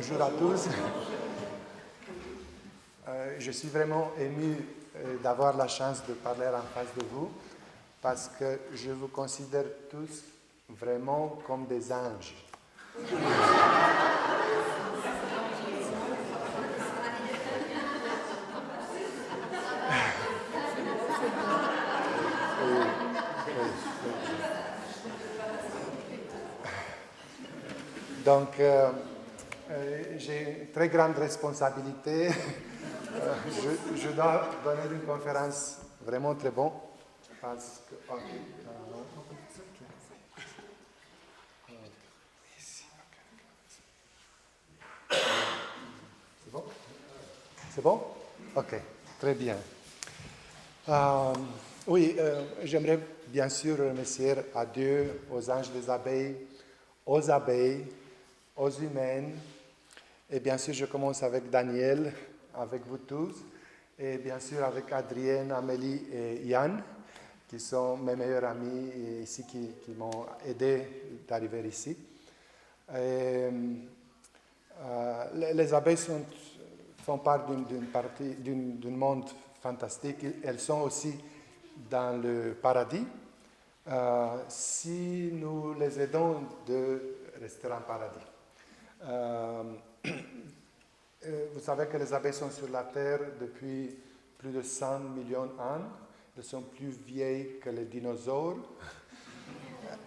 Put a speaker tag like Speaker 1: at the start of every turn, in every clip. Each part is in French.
Speaker 1: Bonjour à tous. Je suis vraiment ému d'avoir la chance de parler en face de vous parce que je vous considère tous vraiment comme des anges. Donc, j'ai une très grande responsabilité. Je dois donner une conférence vraiment très bonne. Parce que, c'est bon? C'est bon? Ok, très bien. Oui, j'aimerais bien sûr remercier à Dieu, aux anges des abeilles, aux humains. Et bien sûr, je commence avec Daniel, avec vous tous, et bien sûr avec Adrienne, Amélie et Yann, qui sont mes meilleurs amis ici, qui m'ont aidé d'arriver ici. Et, les abeilles font part d'un monde fantastique. Elles sont aussi dans le paradis. Si nous les aidons de rester en paradis. Vous savez que les abeilles sont sur la Terre depuis plus de 100 millions d'années. Elles sont plus vieilles que les dinosaures.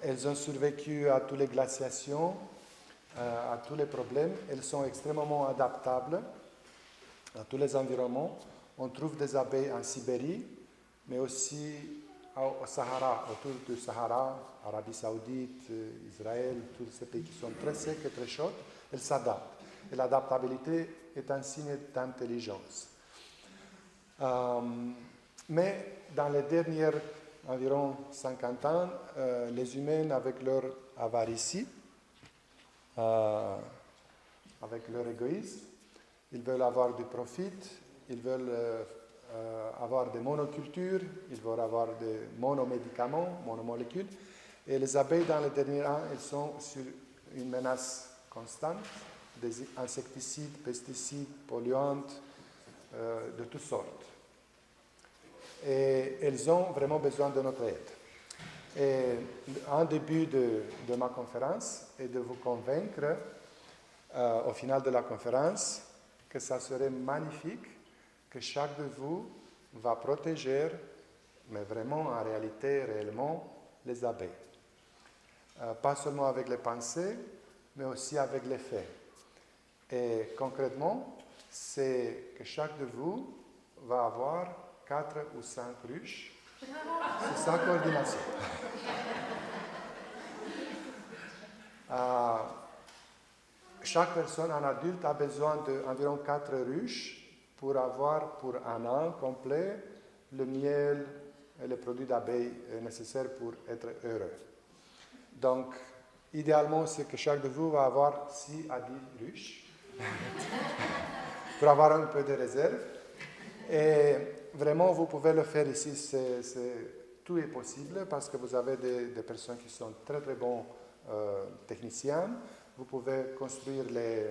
Speaker 1: Elles ont survécu à toutes les glaciations, à tous les problèmes. Elles sont extrêmement adaptables à tous les environnements. On trouve des abeilles en Sibérie, mais aussi au Sahara, autour du Sahara, Arabie Saoudite, Israël, tous ces pays qui sont très secs et très chauds. Elles s'adaptent. Et l'adaptabilité est un signe d'intelligence. Mais dans les dernières environ 50 ans, les humains, avec leur avaricie, avec leur égoïsme, ils veulent avoir du profit, ils veulent avoir des monocultures, ils veulent avoir des monomédicaments, monomolécules. Et les abeilles, dans les derniers ans, elles sont sur une menace constante, des insecticides, pesticides, polluants, de toutes sortes. Et elles ont vraiment besoin de notre aide. Et un début de ma conférence est de vous convaincre, au final de la conférence, que ça serait magnifique que chaque de vous va protéger, mais vraiment en réalité, réellement, les abeilles. Pas seulement avec les pensées, mais aussi avec les faits. Et concrètement, c'est que chaque de vous va avoir 4 ou 5 ruches sous sa coordination. Chaque personne, un adulte, a besoin d'environ 4 ruches pour avoir pour un an complet le miel et les produits d'abeilles nécessaires pour être heureux. Donc, idéalement, c'est que chaque de vous va avoir 6 à 10 ruches pour avoir un peu de réserve. Et vraiment, vous pouvez le faire ici, tout est possible parce que vous avez des personnes qui sont très très bons techniciens. Vous pouvez construire les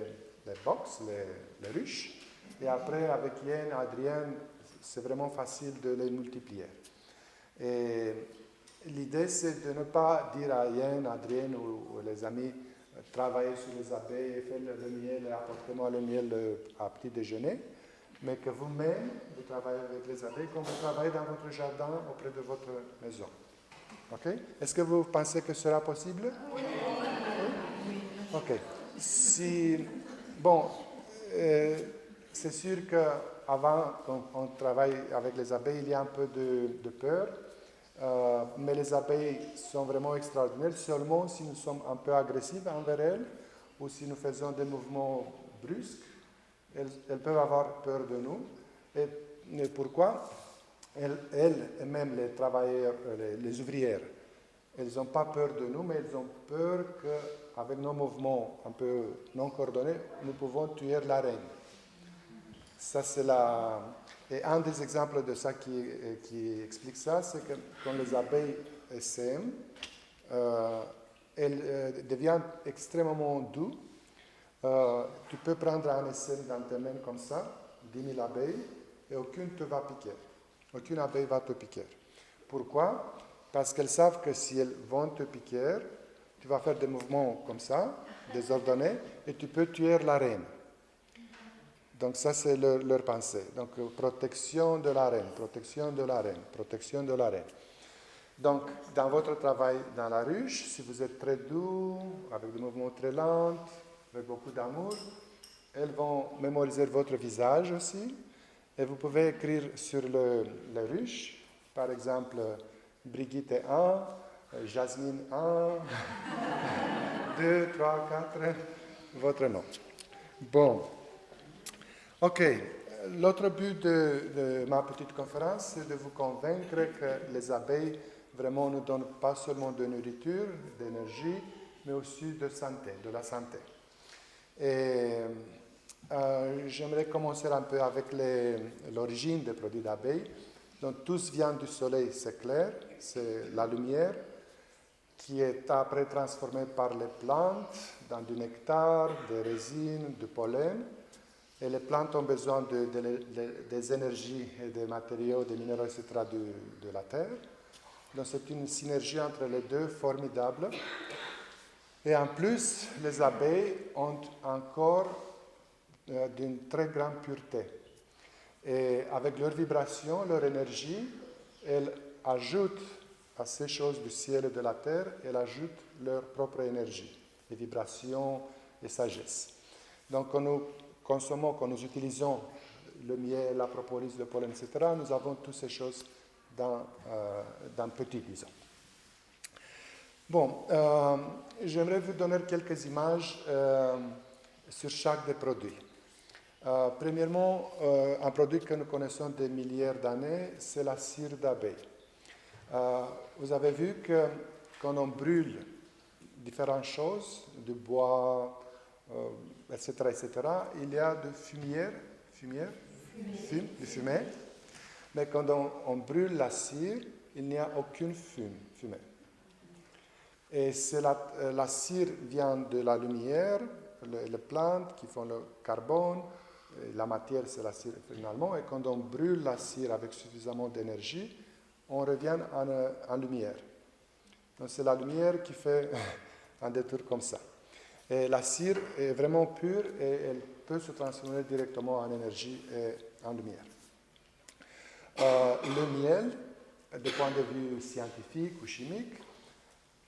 Speaker 1: box, les ruches, et après, avec Yann, Adrien, c'est vraiment facile de les multiplier. Et l'idée, c'est de ne pas dire à Yann, Adrien ou les amis, travaillez sur les abeilles, faites le miel, apportez-moi le miel à petit déjeuner, mais que vous-même, vous travaillez avec les abeilles comme vous travaillez dans votre jardin auprès de votre maison. Ok? Est-ce que vous pensez que ce sera possible? Oui. Ok. Bon, c'est sûr qu'avant qu'on travaille avec les abeilles, il y a un peu de peur, mais les abeilles sont vraiment extraordinaires seulement si nous sommes un peu agressifs envers elles ou si nous faisons des mouvements brusques. Elles peuvent avoir peur de nous. Et pourquoi? Elles, et même les travailleurs, les ouvrières, elles n'ont pas peur de nous, mais elles ont peur qu'avec nos mouvements un peu non coordonnés, nous pouvons tuer la reine. Ça, c'est Et un des exemples de ça qui explique ça, c'est que quand les abeilles s'aiment, elles deviennent extrêmement douces Tu peux prendre un essai dans tes mains comme ça, 10 000 abeilles, et aucune te va piquer. Aucune abeille va te piquer. Pourquoi? Parce qu'elles savent que si elles vont te piquer, tu vas faire des mouvements comme ça, désordonnés, et tu peux tuer la reine. Donc ça, c'est leur pensée. Donc protection de la reine, protection de la reine, protection de la reine. Donc, dans votre travail dans la ruche, si vous êtes très doux, avec des mouvements très lents, avec beaucoup d'amour, elles vont mémoriser votre visage aussi. Et vous pouvez écrire sur la ruche, par exemple, Brigitte 1, Jasmine 1, 2, 3, 4, votre nom. Bon. Ok. L'autre but de ma petite conférence, c'est de vous convaincre que les abeilles vraiment ne donnent pas seulement de nourriture, d'énergie, mais aussi de santé, de la santé. Et j'aimerais commencer un peu avec l'origine des produits d'abeilles. Donc tous viennent du soleil, c'est clair, c'est la lumière qui est après transformée par les plantes dans du nectar, des résines, du pollen. Et les plantes ont besoin des énergies et des matériaux, des minéraux, etc. de la terre. Donc c'est une synergie entre les deux formidable. Et en plus, les abeilles ont encore d'une très grande pureté. Et avec leur vibration, leur énergie, elles ajoutent à ces choses du ciel et de la terre, elles ajoutent leur propre énergie, les vibrations et sagesse. Donc quand nous consommons, quand nous utilisons le miel, la propolis, le pollen, etc., nous avons toutes ces choses dans petit, disons. Bon, j'aimerais vous donner quelques images sur chaque des produits. Premièrement, un produit que nous connaissons des milliers d'années, c'est la cire d'abeille. Vous avez vu que quand on brûle différentes choses, du bois, etc., il y a de fumée. Mais quand on brûle la cire, il n'y a aucune fumée. Et la cire vient de la lumière, les plantes qui font le carbone, la matière c'est la cire finalement, et quand on brûle la cire avec suffisamment d'énergie, on revient en lumière. Donc c'est la lumière qui fait un détour comme ça. Et la cire est vraiment pure et elle peut se transformer directement en énergie et en lumière. Le miel, du point de vue scientifique ou chimique,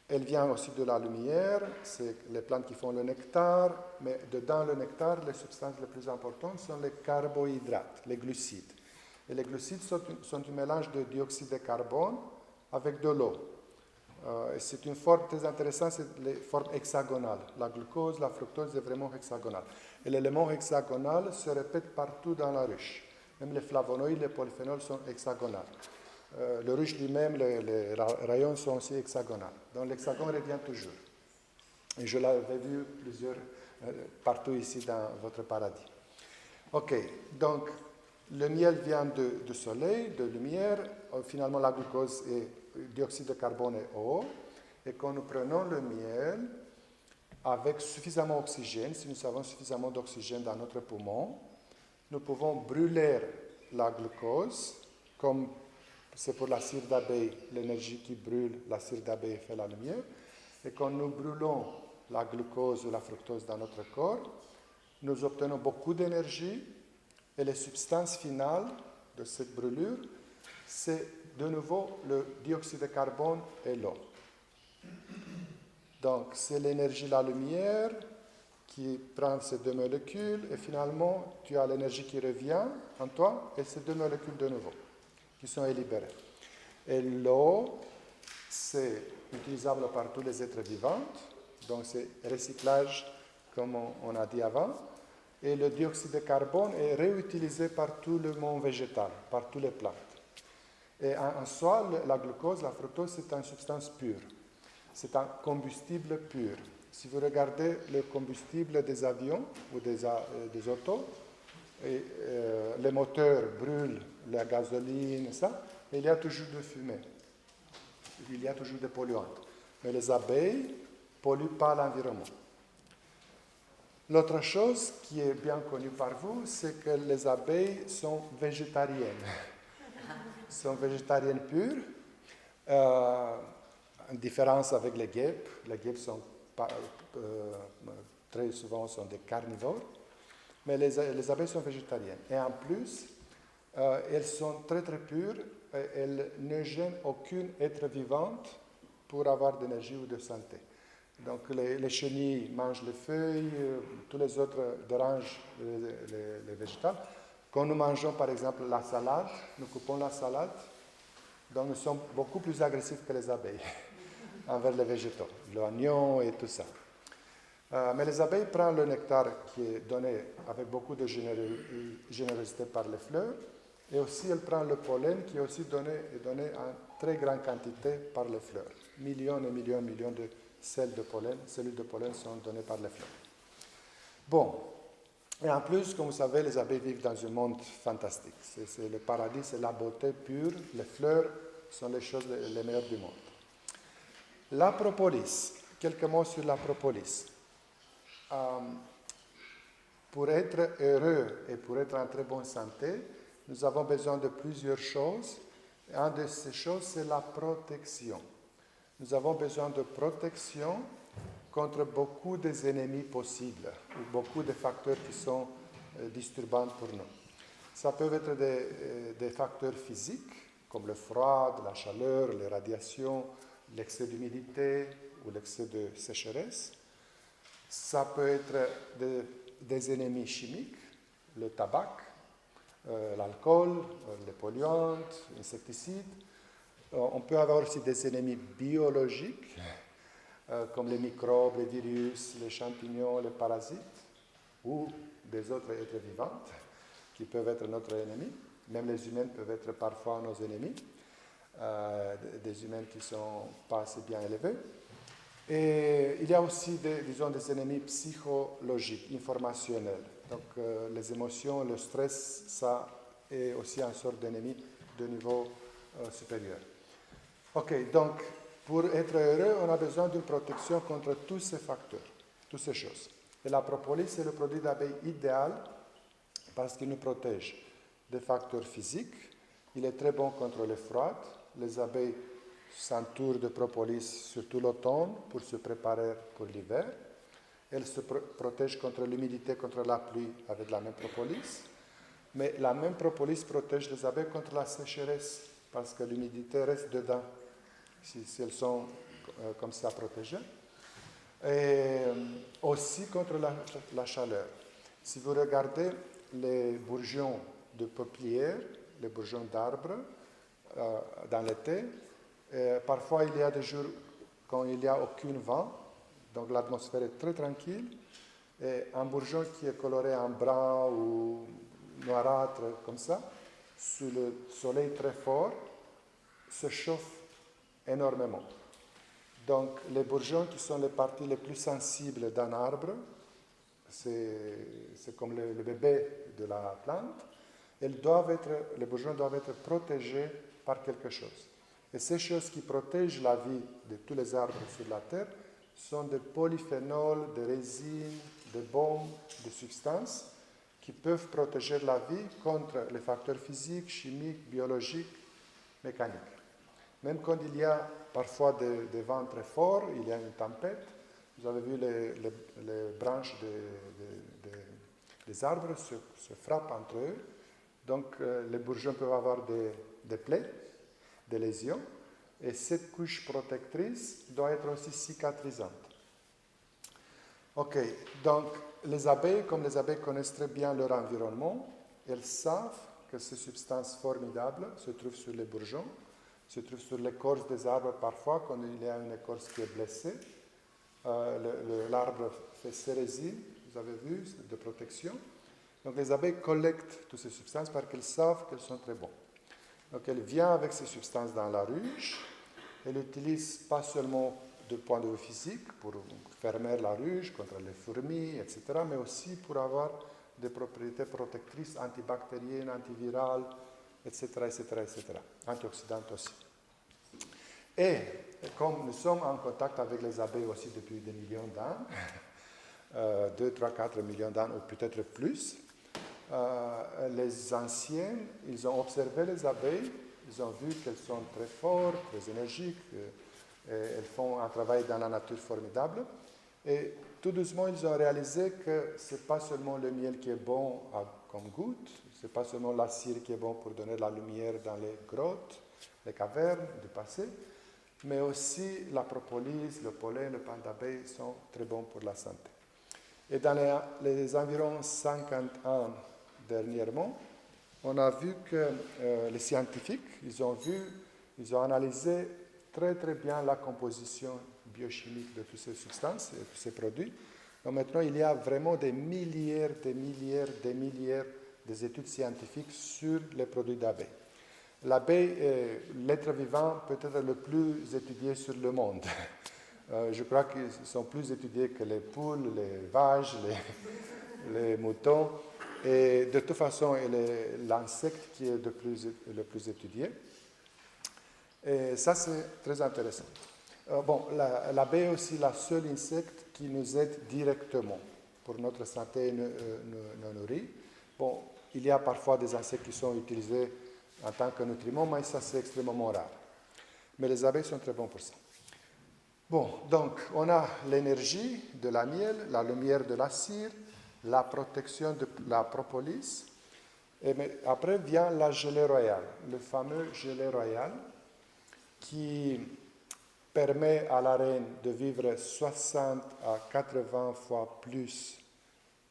Speaker 1: elle vient aussi de la lumière, c'est les plantes qui font le nectar, mais dedans le nectar, les substances les plus importantes sont les carbohydrates, les glucides. Et les glucides sont un mélange de dioxyde de carbone avec de l'eau. C'est une forme très intéressante, c'est les formes hexagonales. La glucose, la fructose est vraiment hexagonale. Et l'élément hexagonal se répète partout dans la ruche. Même les flavonoïdes, les polyphénols sont hexagonales. Le ruche lui-même, les rayons sont aussi hexagonaux. Donc l'hexagone revient toujours. Et je l'avais vu partout ici dans votre paradis. Ok, donc le miel vient du soleil, de lumière. Finalement, la glucose est dioxyde de carbone et eau. Et quand nous prenons le miel avec suffisamment d'oxygène, si nous avons suffisamment d'oxygène dans notre poumon, nous pouvons brûler la glucose comme c'est pour la cire d'abeille, l'énergie qui brûle, la cire d'abeille fait la lumière. Et quand nous brûlons la glucose ou la fructose dans notre corps, nous obtenons beaucoup d'énergie et les substances finales de cette brûlure, c'est de nouveau le dioxyde de carbone et l'eau. Donc c'est l'énergie, la lumière qui prend ces deux molécules et finalement tu as l'énergie qui revient en toi et ces deux molécules de nouveau qui sont libérées. Et l'eau, c'est utilisable par tous les êtres vivants, donc c'est recyclage comme on a dit avant. Et le dioxyde de carbone est réutilisé par tout le monde végétal, par toutes les plantes. Et en soi, la glucose, la fructose, c'est une substance pure. C'est un combustible pur. Si vous regardez le combustible des avions ou des autos, les moteurs brûlent la gasoline et ça, et il y a toujours de fumée. Il y a toujours des polluants. Mais les abeilles ne polluent pas l'environnement. L'autre chose qui est bien connue par vous, c'est que les abeilles sont végétariennes. Sont végétariennes pures, en différence avec les guêpes. Les guêpes sont très souvent sont des carnivores, mais les abeilles sont végétariennes. Et en plus, elles sont très très pures, et elles ne gênent aucune être vivante pour avoir d'énergie ou de santé. Donc les chenilles mangent les feuilles, tous les autres dérangent les végétales. Quand nous mangeons par exemple la salade, nous coupons la salade, donc nous sommes beaucoup plus agressifs que les abeilles envers les végétaux, l'oignon et tout ça. Mais les abeilles prennent le nectar qui est donné avec beaucoup de générosité par les fleurs, et aussi elles prennent le pollen qui est aussi donné en très grande quantité par les fleurs. Millions et millions et millions de cellules de pollen sont données par les fleurs. Bon, et en plus, comme vous savez, les abeilles vivent dans un monde fantastique. C'est le paradis, c'est la beauté pure. Les fleurs sont les choses les meilleures du monde. La propolis, quelques mots sur la propolis. Pour être heureux et pour être en très bonne santé, nous avons besoin de plusieurs choses. Une de ces choses, c'est la protection. Nous avons besoin de protection contre beaucoup des ennemis possibles, ou beaucoup de facteurs qui sont disturbants pour nous. Ça peut être des facteurs physiques, comme le froid, la chaleur, les radiations, l'excès d'humidité ou l'excès de sécheresse. Ça peut être des ennemis chimiques, le tabac, l'alcool, les polluants, les insecticides. On peut avoir aussi des ennemis biologiques, comme les microbes, les virus, les champignons, les parasites, ou des autres êtres vivants qui peuvent être notre ennemi. Même les humains peuvent être parfois nos ennemis, des humains qui ne sont pas assez bien élevés. Et il y a aussi des ennemis psychologiques, informationnels. Donc les émotions, le stress, ça est aussi une sorte d'ennemi de niveau supérieur. Ok, donc pour être heureux, on a besoin d'une protection contre tous ces facteurs, toutes ces choses. Et la propolis, c'est le produit d'abeille idéal parce qu'il nous protège des facteurs physiques. Il est très bon contre le froid. Les abeilles s'entourent de propolis surtout l'automne pour se préparer pour l'hiver. Elles se protègent contre l'humidité, contre la pluie avec la même propolis. Mais la même propolis protège les abeilles contre la sécheresse parce que l'humidité reste dedans si elles sont comme ça protégées. Et aussi contre la chaleur. Si vous regardez les bourgeons de peuplières, les bourgeons d'arbres dans l'été, parfois il y a des jours quand il n'y a aucun vent, donc l'atmosphère est très tranquille, et un bourgeon qui est coloré en brun ou noirâtre comme ça, sous le soleil très fort, se chauffe énormément. Donc les bourgeons qui sont les parties les plus sensibles d'un arbre, c'est comme le bébé de la plante, les bourgeons doivent être protégés par quelque chose. Et ces choses qui protègent la vie de tous les arbres sur la Terre sont des polyphénols, des résines, des baumes, des substances qui peuvent protéger la vie contre les facteurs physiques, chimiques, biologiques, mécaniques. Même quand il y a parfois des vents très forts, il y a une tempête, vous avez vu les branches des arbres se frappent entre eux, donc les bourgeons peuvent avoir des plaies, des lésions, et cette couche protectrice doit être aussi cicatrisante. Ok, donc les abeilles, comme les abeilles connaissent très bien leur environnement, elles savent que ces substances formidables se trouvent sur les bourgeons, se trouvent sur l'écorce des arbres parfois, quand il y a une écorce qui est blessée. L'arbre fait ses résines, vous avez vu, de protection. Donc les abeilles collectent toutes ces substances parce qu'elles savent qu'elles sont très bonnes. Donc elles viennent avec ces substances dans la ruche. Elles l'utilisent pas seulement du point de vue physique, pour fermer la ruche contre les fourmis, etc., mais aussi pour avoir des propriétés protectrices antibactériennes, antivirales, etc., etc., etc., antioxydantes aussi. Et comme nous sommes en contact avec les abeilles aussi depuis des millions d'années, 2, 3, 4 millions d'années, ou peut-être plus. Les anciens, ils ont observé les abeilles, ils ont vu qu'elles sont très fortes, très énergiques, elles font un travail dans la nature formidable. Et tout doucement, ils ont réalisé que ce n'est pas seulement le miel qui est bon comme goutte, ce n'est pas seulement la cire qui est bon pour donner la lumière dans les grottes, les cavernes du passé, mais aussi la propolis, le pollen, le pain d'abeille sont très bons pour la santé. Et dans les environ 50 ans dernièrement, on a vu que les scientifiques, ils ont analysé très très bien la composition biochimique de toutes ces substances et de tous ces produits. Donc maintenant, il y a vraiment des milliers d'études scientifiques sur les produits d'abeilles. L'abeille est l'être vivant peut-être le plus étudié sur le monde. Je crois qu'ils sont plus étudiés que les poules, les vaches, les moutons. Et de toute façon, il est l'insecte qui est le plus étudié. Et ça, c'est très intéressant. L'abeille est aussi la seule insecte qui nous aide directement pour notre santé et nos nourrir. Bon, il y a parfois des insectes qui sont utilisés en tant que nutriments, mais ça, c'est extrêmement rare. Mais les abeilles sont très bons pour ça. Bon, donc, on a l'énergie de la miel, la lumière de la cire, la protection de la propolis. Et après vient la gelée royale, le fameux gelée royale qui permet à la reine de vivre 60 à 80 fois plus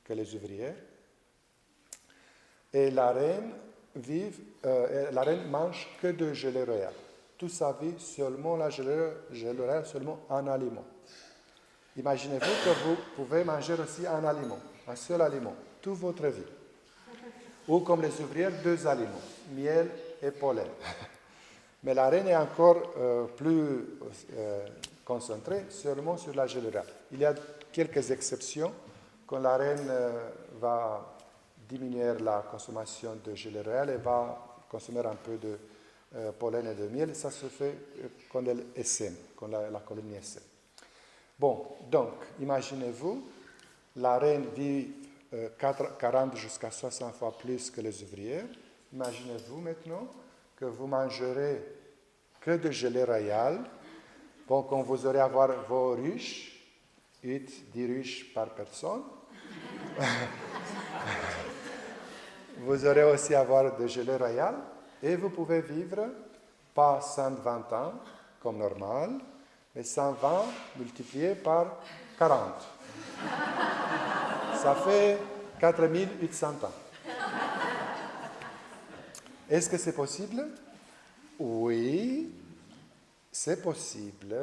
Speaker 1: que les ouvrières. Et la reine mange que de gelée royale. Toute sa vie, seulement la gelée royale, seulement un aliment. Imaginez-vous que vous pouvez manger aussi un aliment, un seul aliment, toute votre vie. Ou comme les ouvrières, 2 aliments, miel et pollen. Mais la reine est encore plus concentrée seulement sur la gelée royale. Il y a quelques exceptions. Quand la reine va diminuer la consommation de gelée royale et va consommer un peu de pollen et de miel, ça se fait quand elle est saine, quand la colonie est saine. Bon, donc, imaginez-vous, la reine vit 40 jusqu'à 60 fois plus que les ouvrières. Imaginez-vous maintenant que vous mangerez que de gelée royale. Bon, quand vous aurez à avoir vos ruches, 8, 10 ruches par personne, vous aurez aussi à avoir de gelée royale et vous pouvez vivre pas 120 ans comme normal, mais 120 multiplié par 40. Ça fait 4800 ans. Est-ce que c'est possible? Oui, c'est possible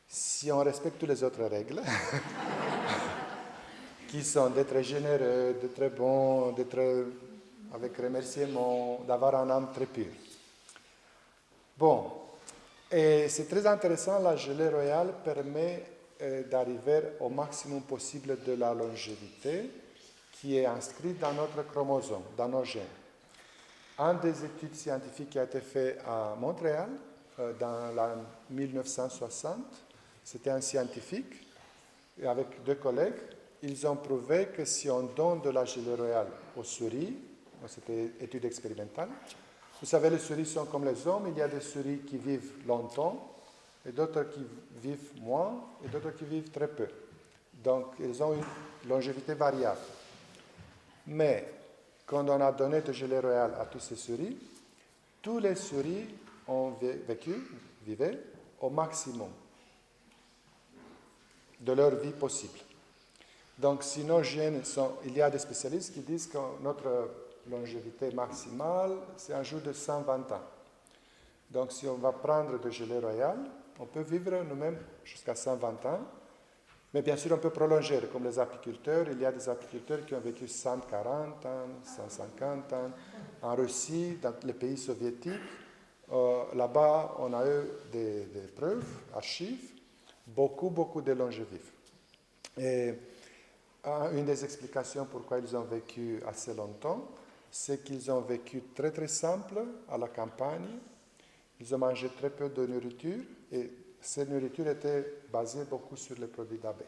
Speaker 1: si on respecte toutes les autres règles, qui sont d'être généreux, d'être bon, d'être avec remerciement, d'avoir un âme très pure. Bon, et c'est très intéressant, la gelée royale permet d'arriver au maximum possible de la longévité qui est inscrite dans notre chromosome, dans nos gènes. Une des études scientifiques qui a été faite à Montréal, dans l'année 1960, c'était un scientifique, et avec 2 collègues, ils ont prouvé que si on donne de la gelée royale aux souris, c'était une étude expérimentale, vous savez, les souris sont comme les hommes, il y a des souris qui vivent longtemps, et d'autres qui vivent moins, et d'autres qui vivent très peu. Donc, ils ont une longévité variable. Mais, quand on a donné de gelée royale à toutes ces souris, toutes les souris ont vivaient au maximum de leur vie possible. Donc, si nos gènes sont... Il y a des spécialistes qui disent que notre longévité maximale, c'est un jour de 120 ans. Donc, si on va prendre de gelée royale, on peut vivre nous-mêmes jusqu'à 120 ans. Mais bien sûr, on peut prolonger, comme les apiculteurs. Il y a des apiculteurs qui ont vécu 140 ans, 150 ans. En Russie, dans les pays soviétiques, là-bas, on a eu des preuves, archives, beaucoup de longévifs. Et une des explications pourquoi ils ont vécu assez longtemps, c'est qu'ils ont vécu très très simple à la campagne. Ils ont mangé très peu de nourriture et cette nourriture était basée beaucoup sur les produits d'abeilles.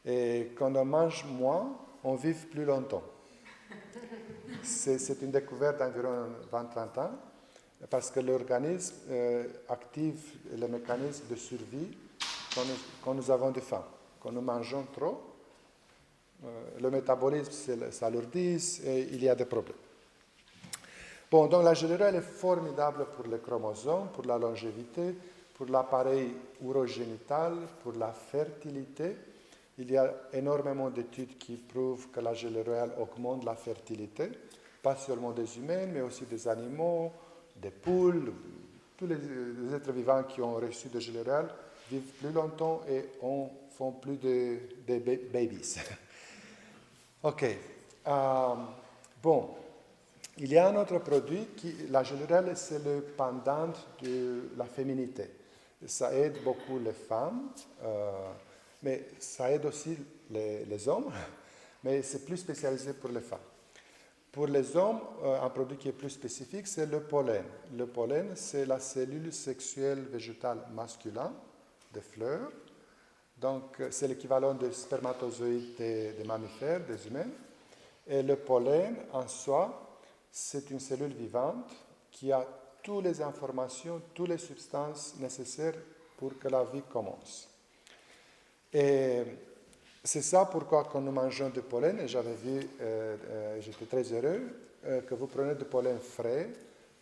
Speaker 1: Et quand on mange moins, on vit plus longtemps. C'est une découverte d'environ 20-30 ans, parce que l'organisme active le mécanisme de survie quand nous avons de faim. Quand nous mangeons trop, le métabolisme s'alourdit et il y a des problèmes. Bon, donc la gelée est formidable pour les chromosomes, pour la longévité, pour l'appareil urogénital, pour la fertilité. Il y a énormément d'études qui prouvent que la gelée royale augmente la fertilité, pas seulement des humains, mais aussi des animaux, des poules. Tous les êtres vivants qui ont reçu de gelée royale vivent plus longtemps et font plus de babies. OK. Bon. Il y a un autre produit, la gelée royale, c'est le pendant de la féminité. Ça aide beaucoup les femmes, mais ça aide aussi les hommes, mais c'est plus spécialisé pour les femmes. Pour les hommes, un produit qui est plus spécifique, c'est le pollen. Le pollen, c'est la cellule sexuelle végétale masculine des fleurs. Donc, c'est l'équivalent des spermatozoïdes des mammifères, des humains. Et le pollen, en soi, c'est une cellule vivante qui a toutes les informations, toutes les substances nécessaires pour que la vie commence. Et c'est ça pourquoi quand nous mangeons du pollen, et j'avais vu, j'étais très heureux, que vous prenez du pollen frais,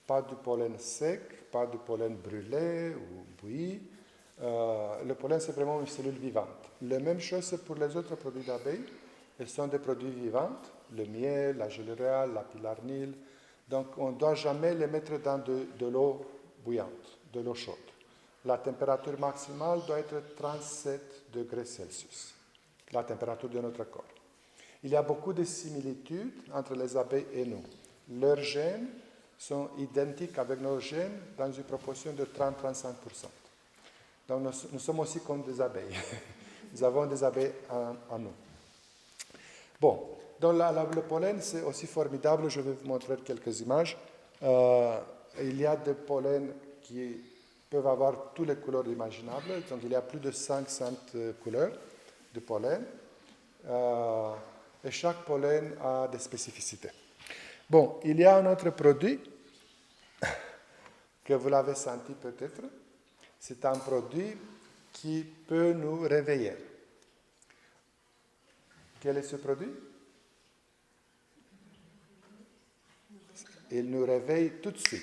Speaker 1: pas du pollen sec, pas du pollen brûlé ou bouilli. Le pollen, c'est vraiment une cellule vivante. La même chose c'est pour les autres produits d'abeilles. Elles sont des produits vivants, le miel, la gelée royale, la pilarnyle. Donc, on ne doit jamais les mettre dans de l'eau bouillante, de l'eau chaude. La température maximale doit être 37 degrés Celsius, la température de notre corps. Il y a beaucoup de similitudes entre les abeilles et nous. Leurs gènes sont identiques avec nos gènes dans une proportion de 30-35%. Donc, nous sommes aussi comme des abeilles. Nous avons des abeilles en nous. Bon, donc le pollen, c'est aussi formidable. Je vais vous montrer quelques images. Il y a des pollens qui peuvent avoir toutes les couleurs imaginables. Donc, il y a plus de 500 couleurs de pollen. Et chaque pollen a des spécificités. Bon, il y a un autre produit que vous l'avez senti peut-être. C'est un produit qui peut nous réveiller. Quel est ce produit? Il nous réveille tout de suite.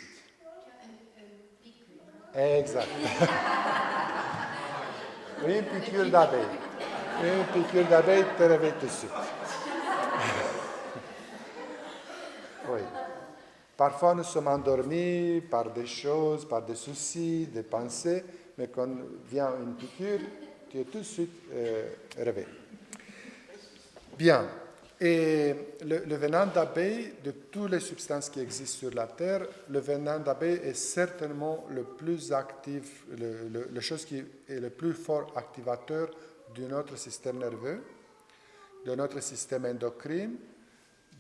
Speaker 1: Exact. Une piqûre d'abeille. Une piqûre d'abeille te réveille tout de suite. Oui. Parfois, nous sommes endormis par des choses, par des soucis, des pensées, mais quand vient une piqûre, tu es tout de suite réveillé. Bien. Et le venin d'abeille, de toutes les substances qui existent sur la Terre, le venin d'abeille est certainement le plus actif, la chose qui est le plus fort activateur de notre système nerveux, de notre système endocrine,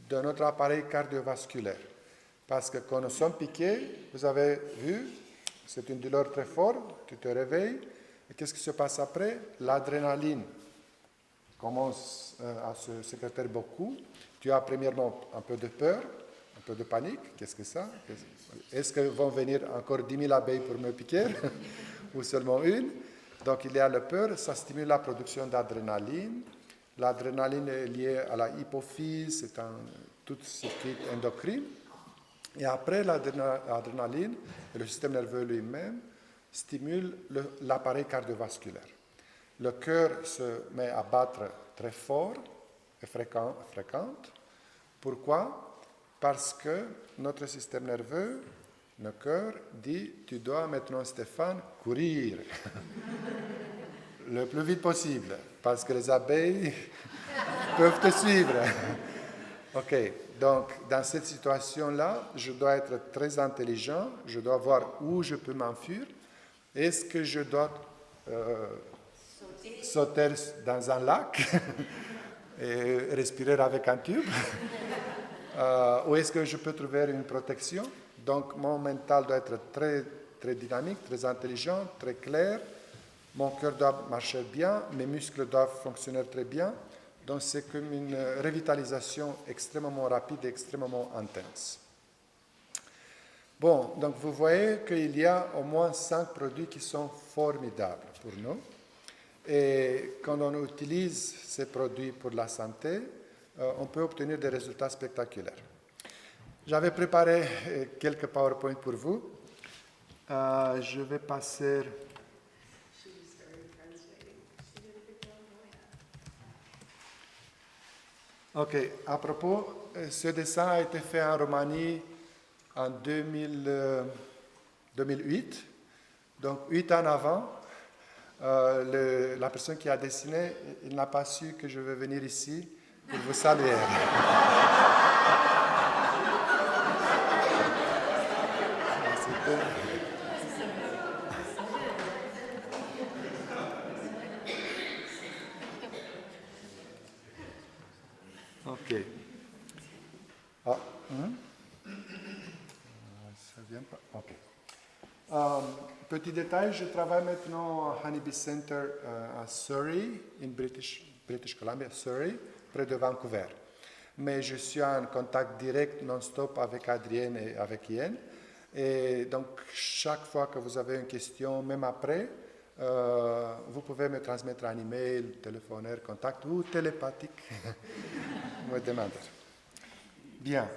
Speaker 1: de notre appareil cardiovasculaire. Parce que quand nous sommes piqués, vous avez vu, c'est une douleur très forte, tu te réveilles, et qu'est-ce qui se passe après? L'adrénaline commence à se sécréter beaucoup. Tu as premièrement un peu de peur, un peu de panique. Qu'est-ce que ça? Est-ce que vont venir encore 10 000 abeilles pour me piquer ou seulement une? Donc il y a la peur, ça stimule la production d'adrénaline. L'adrénaline est liée à la hypophyse, c'est tout circuit endocrine. Et après l'adrénaline, le système nerveux lui-même stimule l'appareil cardiovasculaire. Le cœur se met à battre très fort et fréquent. Pourquoi? Parce que notre système nerveux, le cœur, dit « Tu dois maintenant, Stéphane, courir le plus vite possible, parce que les abeilles peuvent te suivre. » OK, donc dans cette situation-là, je dois être très intelligent, je dois voir où je peux m'enfuir. Est-ce que je dois sauter dans un lac et respirer avec un tube? Ou est-ce que je peux trouver une protection? Donc mon mental doit être très, très dynamique, très intelligent, très clair. mon cœur doit marcher bien, mes muscles doivent fonctionner très bien. Donc c'est comme une revitalisation extrêmement rapide et extrêmement intense. Bon, donc vous voyez qu'il y a au moins 5 produits qui sont formidables pour nous. Et quand on utilise ces produits pour la santé, on peut obtenir des résultats spectaculaires. J'avais préparé quelques PowerPoint pour vous. Je vais passer... Ok, à propos, ce dessin a été fait en Roumanie en 2008, donc 8 ans avant. La personne qui a dessiné, il n'a pas su que je vais venir ici pour vous saluer. Ok. Ah, ça vient pas. Ok. Petit détail, je travaille maintenant à Honeybee Center à Surrey, en British Columbia, Surrey, près de Vancouver. Mais je suis en contact direct, non-stop avec Adrienne et avec Ian. Et donc, chaque fois que vous avez une question, même après, vous pouvez me transmettre un email, téléphonaire, contact ou télépathique, me demander. Bien.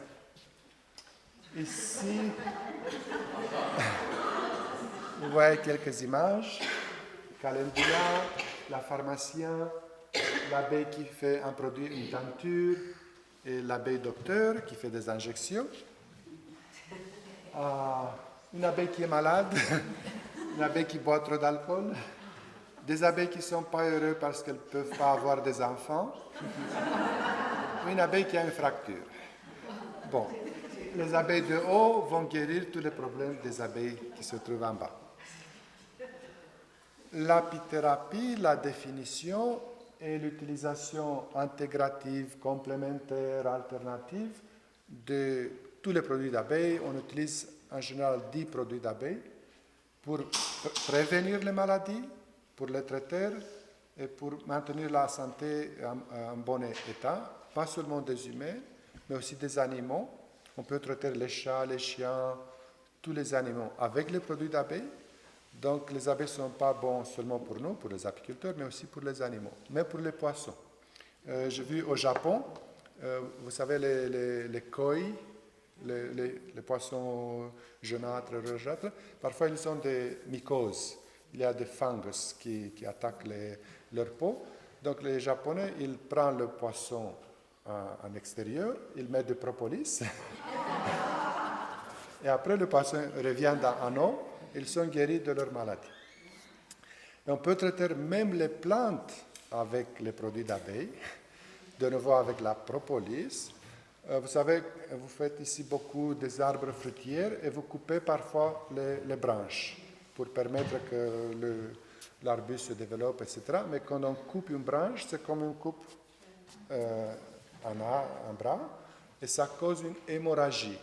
Speaker 1: Ici, vous voyez quelques images. Calendula, la pharmacien, l'abeille qui fait un produit, une denture, et l'abeille docteur qui fait des injections. Une abeille qui est malade, une abeille qui boit trop d'alcool, des abeilles qui ne sont pas heureuses parce qu'elles ne peuvent pas avoir des enfants, une abeille qui a une fracture. Bon, les abeilles de haut vont guérir tous les problèmes des abeilles qui se trouvent en bas. L'apithérapie, la définition est l'utilisation intégrative, complémentaire, alternative de tous les produits d'abeilles. On utilise en général 10 produits d'abeilles pour prévenir les maladies, pour les traiter et pour maintenir la santé en bon état, pas seulement des humains, mais aussi des animaux. On peut traiter les chats, les chiens, tous les animaux avec les produits d'abeilles. Donc les abeilles ne sont pas bons seulement pour nous, pour les apiculteurs, mais aussi pour les animaux, mais pour les poissons. J'ai vu au Japon, vous savez, les koi, les poissons jaunâtres, rougeâtres, parfois ils ont des mycoses. Il y a des fungus qui attaquent leur peau. Donc les Japonais, ils prennent le poisson en extérieur, ils mettent du propolis, et après le poisson revient en eau, ils sont guéris de leur maladie. Et on peut traiter même les plantes avec les produits d'abeilles, de nouveau avec la propolis. Vous savez, vous faites ici beaucoup des arbres fruitiers et vous coupez parfois les branches pour permettre que l'arbuste se développe, etc. Mais quand on coupe une branche, c'est comme une coupe un bras, et ça cause une hémorragie.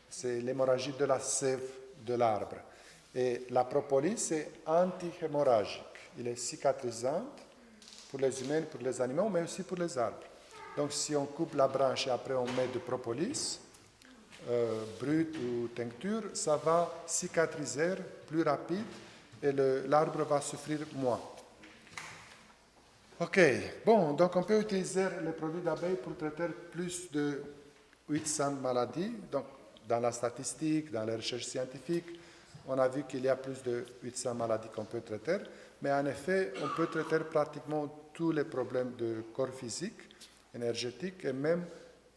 Speaker 1: C'est l'hémorragie de la sève de l'arbre. Et la propolis est anti-hémorragique. Il est cicatrisant pour les humains, pour les animaux, mais aussi pour les arbres. Donc si on coupe la branche et après on met du propolis, brut ou tincture, ça va cicatriser plus rapide et l'arbre va souffrir moins. Ok, bon, donc on peut utiliser les produits d'abeilles pour traiter plus de 800 maladies. Donc dans la statistique, dans les recherches scientifiques, on a vu qu'il y a plus de 800 maladies qu'on peut traiter, mais en effet, on peut traiter pratiquement tous les problèmes de corps physique, énergétique et même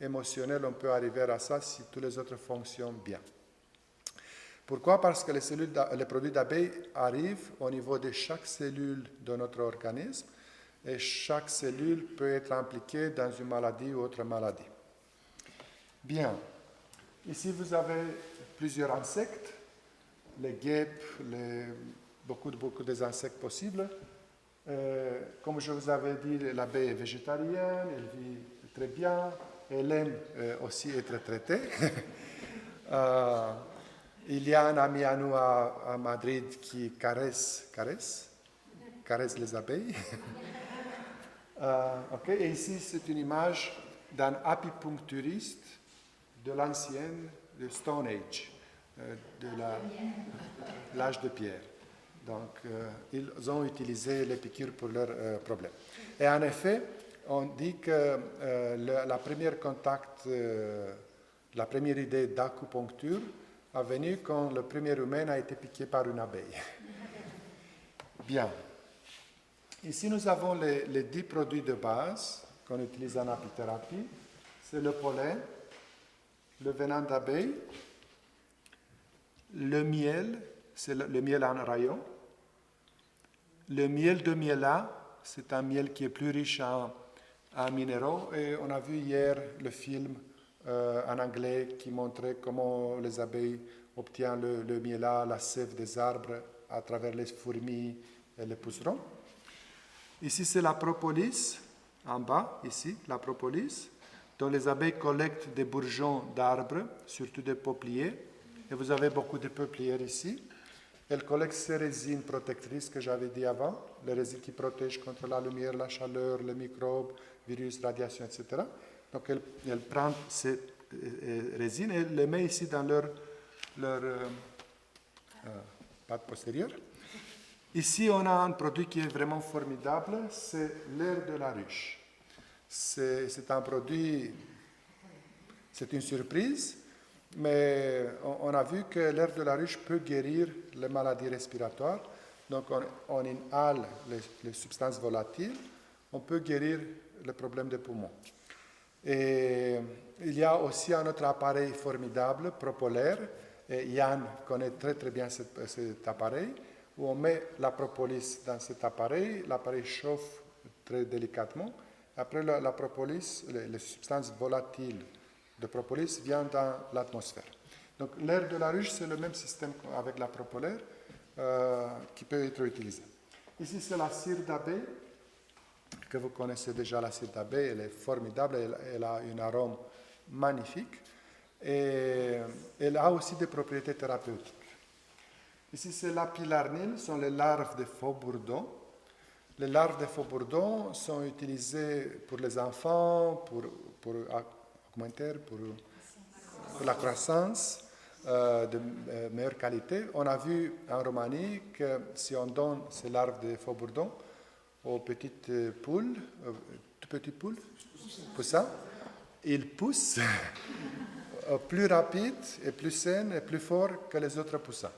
Speaker 1: émotionnel. On peut arriver à ça si tous les autres fonctionnent bien. Pourquoi? Parce que les produits d'abeilles arrivent au niveau de chaque cellule de notre organisme et chaque cellule peut être impliquée dans une maladie ou autre maladie. Bien. Ici, vous avez plusieurs insectes. Les guêpes, beaucoup des insectes possibles. Comme je vous avais dit, l'abeille est végétarienne, elle vit très bien, elle aime aussi être traitée. Il y a un ami à nous à Madrid qui caresse caresse les abeilles. Ok, et ici, c'est une image d'un apipuncturiste de l'ancienne, de Stone Age, de l'âge de pierre. Donc, ils ont utilisé les piqûres pour leurs problèmes. Et en effet, on dit que la première idée d'acupuncture est venue quand le premier humain a été piqué par une abeille. Bien. Ici, nous avons les 10 produits de base qu'on utilise en apithérapie. C'est le pollen, le venin d'abeille, le miel, c'est le miel en rayon. Le miel de miela, c'est un miel qui est plus riche en minéraux. Et on a vu hier le film en anglais qui montrait comment les abeilles obtiennent le miela, la sève des arbres à travers les fourmis et les pucerons. Ici, c'est la propolis, en bas, ici, la propolis, dont les abeilles collectent des bourgeons d'arbres, surtout des peupliers. Et vous avez beaucoup de peuplières ici. Elles collectent ces résines protectrices que j'avais dit avant, les résines qui protègent contre la lumière, la chaleur, les microbes, virus, radiation, etc. Donc, elles prennent ces résines et les mettent ici dans leur patte postérieure. Ici, on a un produit qui est vraiment formidable, c'est l'air de la ruche. C'est un produit, c'est une surprise, mais on a vu que l'air de la ruche peut guérir les maladies respiratoires. Donc, on inhale les substances volatiles, on peut guérir les problèmes des poumons. Et il y a aussi un autre appareil formidable, Propolaire, et Yann connaît très très bien cet appareil, où on met la propolis dans cet appareil, l'appareil chauffe très délicatement. Après la propolis, les substances volatiles de propolis viennent dans l'atmosphère. Donc l'air de la ruche, c'est le même système avec la propolaire qui peut être utilisé. Ici, c'est la cire d'abeille, que vous connaissez déjà, la cire d'abeille, elle est formidable, elle a un arôme magnifique et elle a aussi des propriétés thérapeutiques. Ici, c'est l'apilarnile, ce sont les larves de faux-bourdon. Les larves de faux-bourdon sont utilisées pour les enfants, pour la croissance de meilleure qualité. On a vu en Roumanie que si on donne ces larves de faux-bourdon aux petites poules, tout petites poules, poussins, ils poussent plus rapide et plus saine et plus fort que les autres poussins.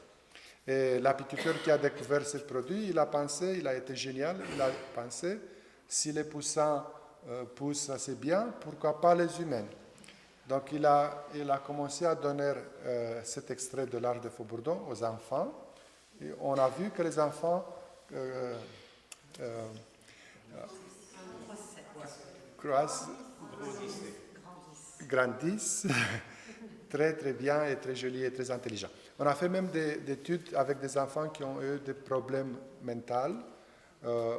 Speaker 1: Et l'apiculteur qui a découvert ce produit, il a été génial, il a pensé, si les poussins poussent assez bien, pourquoi pas les humains? Donc il a commencé à donner cet extrait de l'arbre de faux-bourdon aux enfants. Et on a vu que les enfants grandissent très très bien et très jolis et très intelligents. On a fait même des études avec des enfants qui ont eu des problèmes mentaux,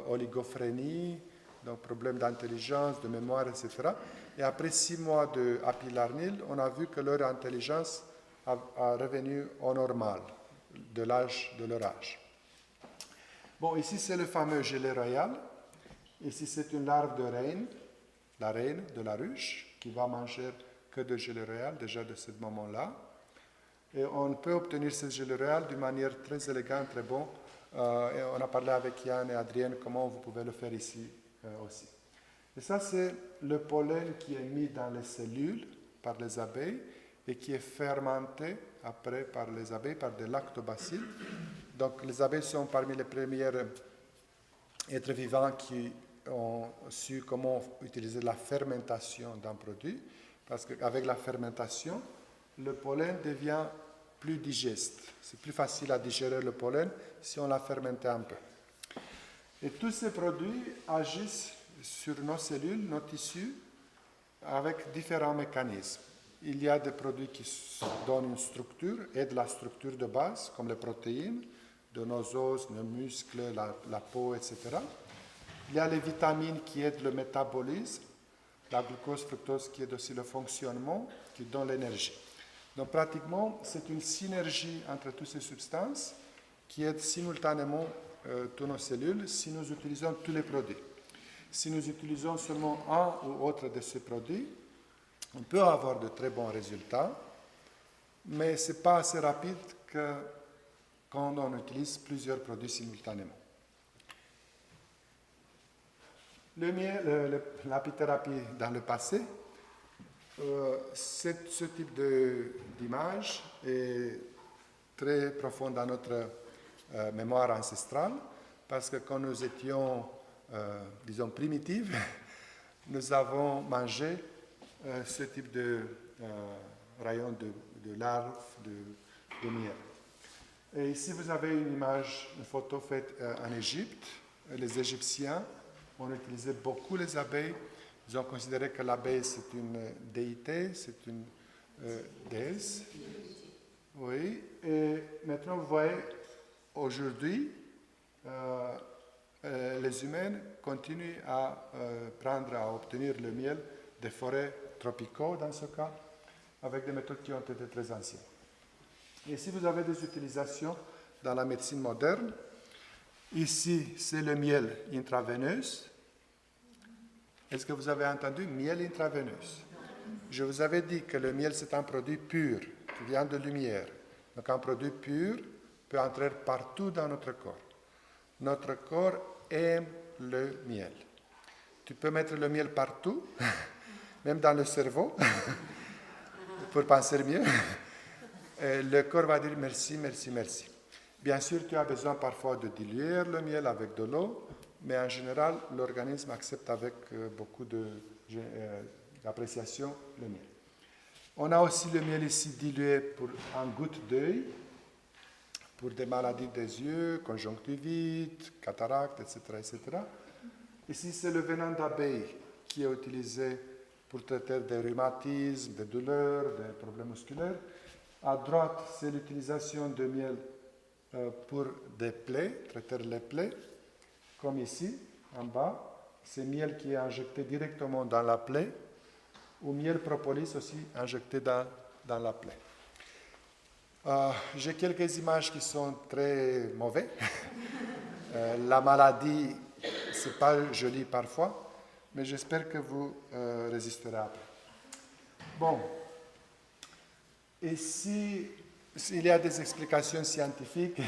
Speaker 1: oligophrénie, donc problèmes d'intelligence, de mémoire, etc. Et après 6 mois d'apilarnile, on a vu que leur intelligence a revenu au normal de leur âge. Bon, ici c'est le fameux gelée royal. Ici c'est une larve de reine, la reine de la ruche, qui va manger que de gelée royal déjà de ce moment-là. Et on peut obtenir ce gelée royal d'une manière très élégante, très bon. Et on a parlé avec Yann et Adrienne comment vous pouvez le faire ici aussi. Et ça, c'est le pollen qui est mis dans les cellules par les abeilles et qui est fermenté après par les abeilles, par des lactobacilles. Donc, les abeilles sont parmi les premiers êtres vivants qui ont su comment utiliser la fermentation d'un produit, parce qu'avec la fermentation, le pollen devient plus digeste. C'est plus facile à digérer le pollen si on l'a fermenté un peu. Et tous ces produits agissent sur nos cellules, nos tissus, avec différents mécanismes. Il y a des produits qui donnent une structure, aident la structure de base, comme les protéines, de nos os, nos muscles, la peau, etc. Il y a les vitamines qui aident le métabolisme, la glucose, fructose qui aide aussi le fonctionnement, qui donne l'énergie. Donc pratiquement, c'est une synergie entre toutes ces substances qui aident simultanément toutes nos cellules si nous utilisons tous les produits. Si nous utilisons seulement un ou autre de ces produits, on peut avoir de très bons résultats, mais ce n'est pas assez rapide que quand on utilise plusieurs produits simultanément. Le miel, l'apithérapie dans le passé, ce type d'image est très profond dans notre mémoire ancestrale, parce que quand nous étions, disons, primitifs, nous avons mangé ce type de rayon de larves de miel. Et ici, vous avez une image, une photo faite en Égypte. Les Égyptiens ont utilisé beaucoup les abeilles. Ils ont considéré que l'abeille, c'est une déité, c'est une déesse. Oui, et maintenant, vous voyez, aujourd'hui, les humains continuent à à obtenir le miel des forêts tropicaux, dans ce cas, avec des méthodes qui ont été très anciennes. Et ici, vous avez des utilisations dans la médecine moderne. Ici, c'est le miel intraveineux. Est-ce que vous avez entendu miel intraveineux? Je vous avais dit que le miel, c'est un produit pur, qui vient de lumière. Donc, un produit pur peut entrer partout dans notre corps. Notre corps aime le miel. Tu peux mettre le miel partout, même dans le cerveau, pour penser mieux. Et le corps va dire merci, merci, merci. Bien sûr, tu as besoin parfois de diluer le miel avec de l'eau, mais en général, l'organisme accepte avec beaucoup d'appréciation le miel. On a aussi le miel ici dilué pour un goutte d'œil, pour des maladies des yeux, conjonctivite, cataracte, etc., etc. Ici, c'est le venin d'abeille qui est utilisé pour traiter des rhumatismes, des douleurs, des problèmes musculaires. À droite, c'est l'utilisation de miel pour des plaies, traiter les plaies, comme ici, en bas. C'est miel qui est injecté directement dans la plaie, ou miel propolis aussi injecté dans la plaie. J'ai quelques images qui sont très mauvaises. La maladie, ce n'est pas joli parfois, mais j'espère que vous résisterez après. Bon. Et s'il y a des explications scientifiques,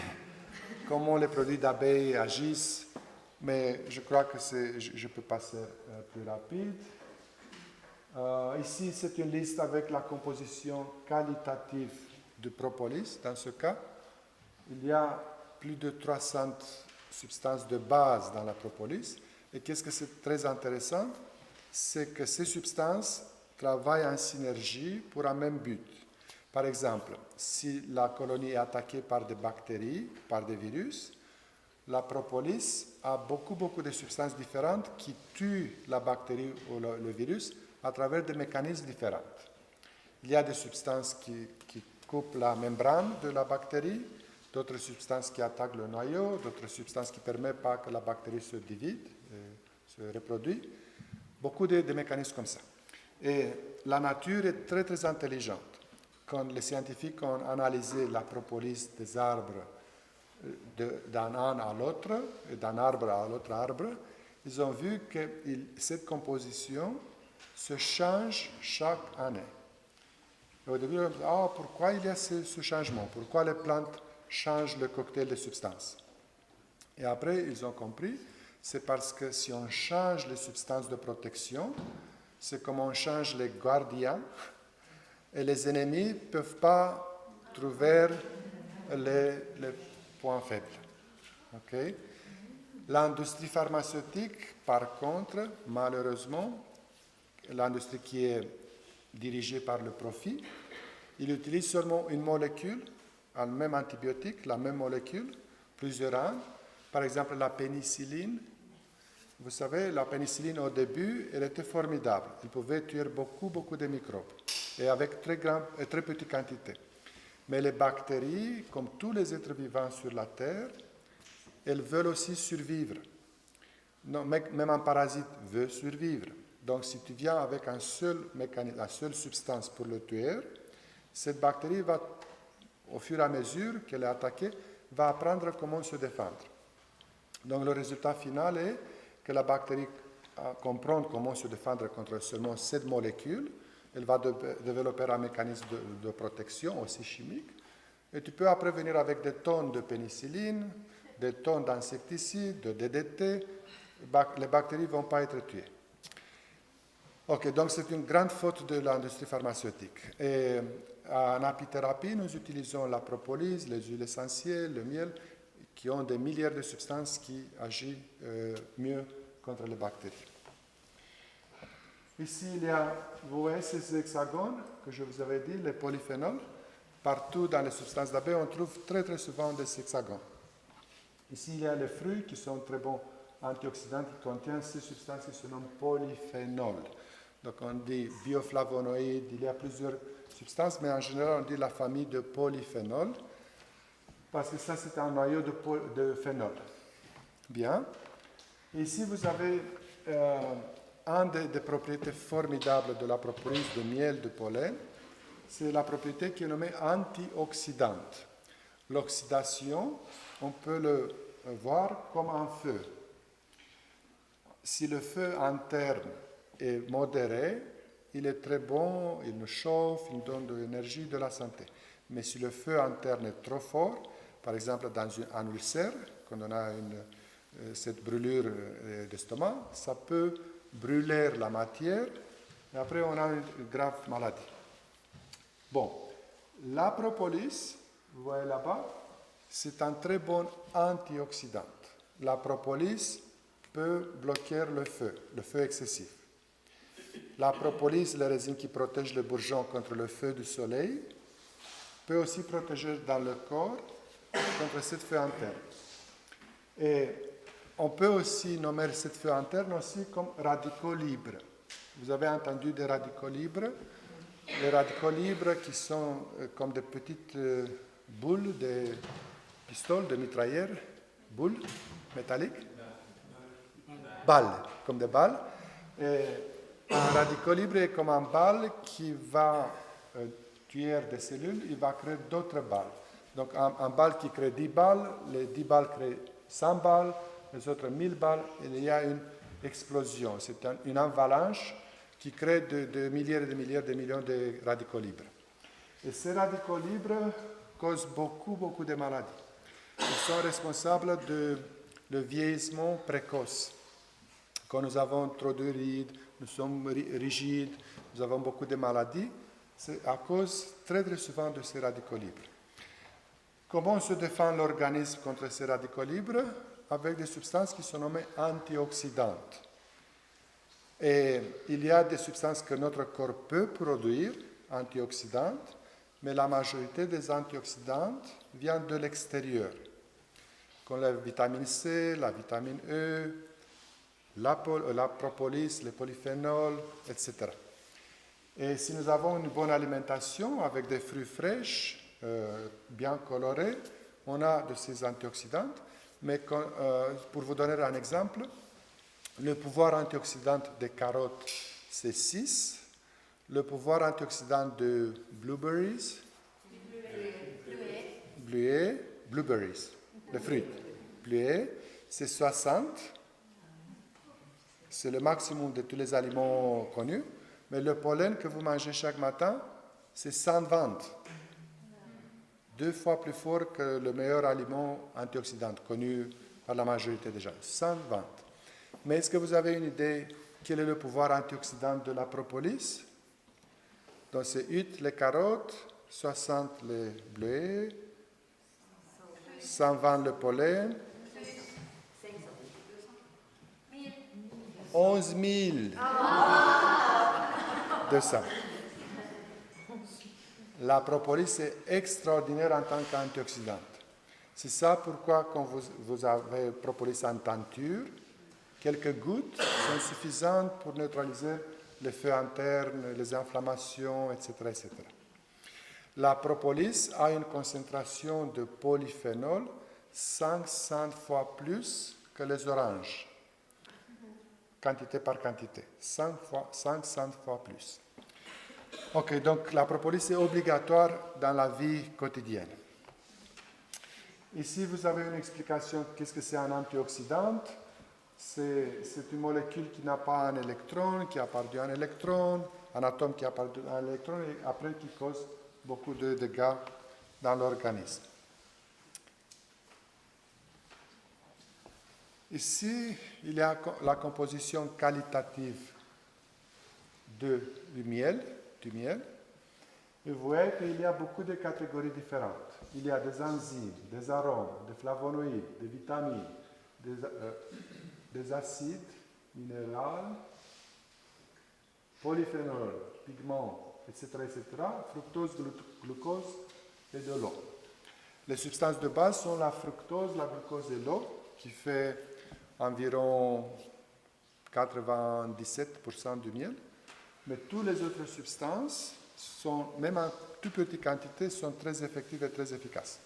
Speaker 1: comment les produits d'abeilles agissent, mais je crois que je peux passer plus rapide. Ici, c'est une liste avec la composition qualitative du propolis. Dans ce cas, il y a plus de 300 substances de base dans la propolis. Et qu'est-ce que c'est très intéressant? C'est que ces substances travaillent en synergie pour un même but. Par exemple, si la colonie est attaquée par des bactéries, par des virus, la propolis a beaucoup de substances différentes qui tuent la bactérie ou le virus à travers des mécanismes différents. Il y a des substances qui coupent la membrane de la bactérie, d'autres substances qui attaquent le noyau, d'autres substances qui ne permettent pas que la bactérie se divise, se reproduise. Beaucoup de mécanismes comme ça. Et la nature est très intelligente. Quand les scientifiques ont analysé la propolis des arbres d'un an à l'autre, d'un arbre à l'autre arbre, ils ont vu que cette composition se change chaque année. Et au début, on dit, pourquoi il y a ce changement? Pourquoi les plantes changent le cocktail de substances? Et après, ils ont compris, c'est parce que si on change les substances de protection, c'est comme on change les gardiens, et les ennemis ne peuvent pas trouver les points faibles. Okay? L'industrie pharmaceutique, par contre, malheureusement, l'industrie qui est dirigée par le profit, il utilise seulement une molécule, un même antibiotique, la même molécule, plusieurs ans. Par exemple, la pénicilline. Vous savez, la pénicilline, au début, elle était formidable. Elle pouvait tuer beaucoup de microbes, et avec très petites quantités. Mais les bactéries, comme tous les êtres vivants sur la Terre, elles veulent aussi survivre. Non, même un parasite veut survivre. Donc, si tu viens avec un seul mécanisme, la seule substance pour le tuer, cette bactérie au fur et à mesure qu'elle est attaquée, va apprendre comment se défendre. Donc le résultat final est que la bactérie comprend comment se défendre contre seulement cette molécule. Elle va développer un mécanisme de protection aussi chimique. Et tu peux après venir avec des tonnes de pénicilline, des tonnes d'insecticides, de DDT. Les bactéries ne vont pas être tuées. Ok, donc c'est une grande faute de l'industrie pharmaceutique. Et en apithérapie, nous utilisons la propolis, les huiles essentielles, le miel, qui ont des milliards de substances qui agissent mieux contre les bactéries. Ici, vous voyez ces hexagones que je vous avais dit, les polyphénols. Partout dans les substances d'abeilles, on trouve très très souvent des hexagones. Ici, il y a les fruits qui sont très bons antioxydants qui contiennent ces substances qui se nomment polyphénols. Donc on dit bioflavonoïdes, il y a plusieurs substances, mais en général on dit la famille de polyphénols, parce que ça c'est un noyau de phénol. Bien. Ici vous avez une des propriétés formidables de la propolis de miel de pollen, c'est la propriété qui est nommée antioxydante. L'oxydation, on peut le voir comme un feu. Si le feu interne est modéré, il est très bon, il nous chauffe, il nous donne de l'énergie, de la santé. Mais si le feu interne est trop fort, par exemple dans un ulcère, quand on a cette brûlure d'estomac, ça peut brûler la matière et après on a une grave maladie. Bon, la propolis, vous voyez là-bas, c'est un très bon antioxydant. La propolis peut bloquer le feu excessif. La propolis, la résine qui protège le bourgeon contre le feu du soleil, peut aussi protéger dans le corps contre cette feu interne. Et on peut aussi nommer cette feu interne aussi comme radicaux libres. Vous avez entendu des radicaux libres. Les radicaux libres qui sont comme des petites boules, des pistoles, de mitrailleurs, boules métalliques, balles, comme des balles. Et un radicaux libre est comme un balle qui va tuer des cellules, il va créer d'autres balles. Donc un balle qui crée 10 balles, les 10 balles créent 100 balles, les autres 1000 balles, et il y a une explosion. C'est une avalanche qui crée de milliers et de milliers de millions de radicaux libres. Et ces radicaux libres causent beaucoup de maladies. Ils sont responsables du vieillissement précoce. Quand nous avons trop de rides, nous sommes rigides, nous avons beaucoup de maladies, c'est à cause très souvent de ces radicaux libres. Comment se défend l'organisme contre ces radicaux libres? Avec des substances qui sont nommées antioxydantes. Et il y a des substances que notre corps peut produire, antioxydantes, mais la majorité des antioxydantes vient de l'extérieur, comme la vitamine C, la vitamine E, la propolis, les polyphénols, etc. Et si nous avons une bonne alimentation avec des fruits fraîches, bien colorés, on a de ces antioxydants. Mais pour vous donner un exemple, le pouvoir antioxydant des carottes, c'est 6. Le pouvoir antioxydant de blueberries, blueberries, les fruits, bleuets, c'est 60. C'est le maximum de tous les aliments connus. Mais le pollen que vous mangez chaque matin, c'est 120. 2 fois plus fort que le meilleur aliment antioxydant connu par la majorité des gens. 120. Mais est-ce que vous avez une idée quel est le pouvoir antioxydant de la propolis? Donc c'est 8 les carottes, 60 les bleuets, 120 le pollen, 11 200. La propolis est extraordinaire en tant qu'antioxydante. C'est ça pourquoi quand vous avez propolis en teinture, quelques gouttes sont suffisantes pour neutraliser les feux internes, les inflammations, etc., etc. La propolis a une concentration de polyphénol 500 fois plus que les oranges. Quantité par quantité, 500 fois plus. Ok, donc la propolis est obligatoire dans la vie quotidienne. Ici, vous avez une explication. Qu'est-ce que c'est un antioxydant? C'est une molécule qui n'a pas un électron, qui a perdu un électron, un atome qui a perdu un électron, et après qui cause beaucoup de dégâts dans l'organisme. Ici, il y a la composition qualitative du miel. Et vous voyez qu'il y a beaucoup de catégories différentes. Il y a des enzymes, des arômes, des flavonoïdes, des vitamines, des acides minéraux, polyphénols, pigments, etc., fructose, glucose et de l'eau. Les substances de base sont la fructose, la glucose et l'eau, qui fait environ 97% du miel. Mais toutes les autres substances, même en toute petite quantité, sont très effectives et très efficaces.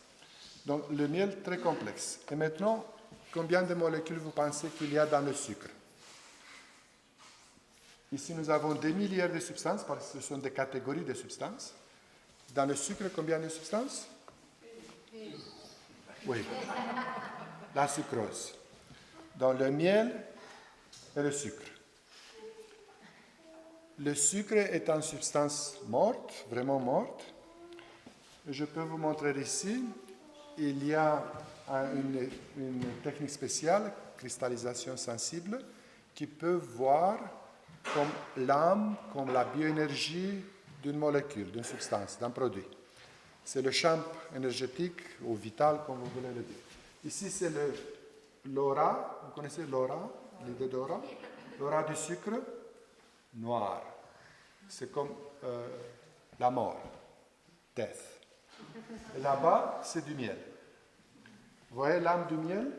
Speaker 1: Donc le miel est très complexe. Et maintenant, combien de molécules vous pensez qu'il y a dans le sucre? Ici, nous avons des milliards de substances, parce que ce sont des catégories de substances. Dans le sucre, combien de substances? Oui, la sucrose. Dans le miel et le sucre. Le sucre est une substance morte, vraiment morte. Je peux vous montrer ici. Il y a une technique spéciale, cristallisation sensible, qui peut voir comme l'âme, comme la bioénergie d'une molécule, d'une substance, d'un produit. C'est le champ énergétique ou vital, comme vous voulez le dire. Ici, c'est l'aura. Vous connaissez l'aura, l'idée d'aura? L'aura du sucre, noir. C'est comme la mort, death. Et là-bas, c'est du miel. Vous voyez, l'âme du miel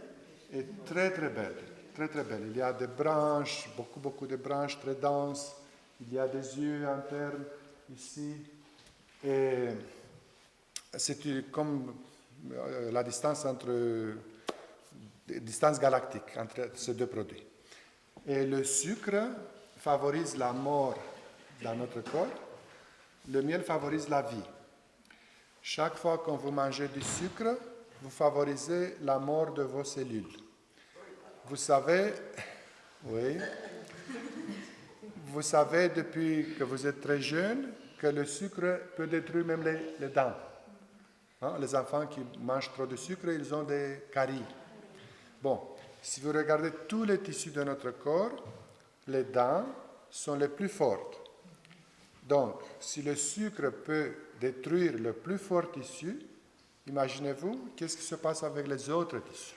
Speaker 1: est très très belle, très très belle. Il y a des branches, beaucoup de branches très denses. Il y a des yeux internes ici. Et c'est comme la distance distance galactique entre ces deux produits. Et le sucre favorise la mort dans notre corps. Le miel favorise la vie. Chaque fois que vous mangez du sucre, vous favorisez la mort de vos cellules. Vous savez, oui, vous savez depuis que vous êtes très jeune que le sucre peut détruire même les dents. Hein, les enfants qui mangent trop de sucre, ils ont des caries. Bon, si vous regardez tous les tissus de notre corps, les dents sont les plus fortes. Donc, si le sucre peut détruire le plus fort tissu, imaginez-vous qu'est-ce qui se passe avec les autres tissus,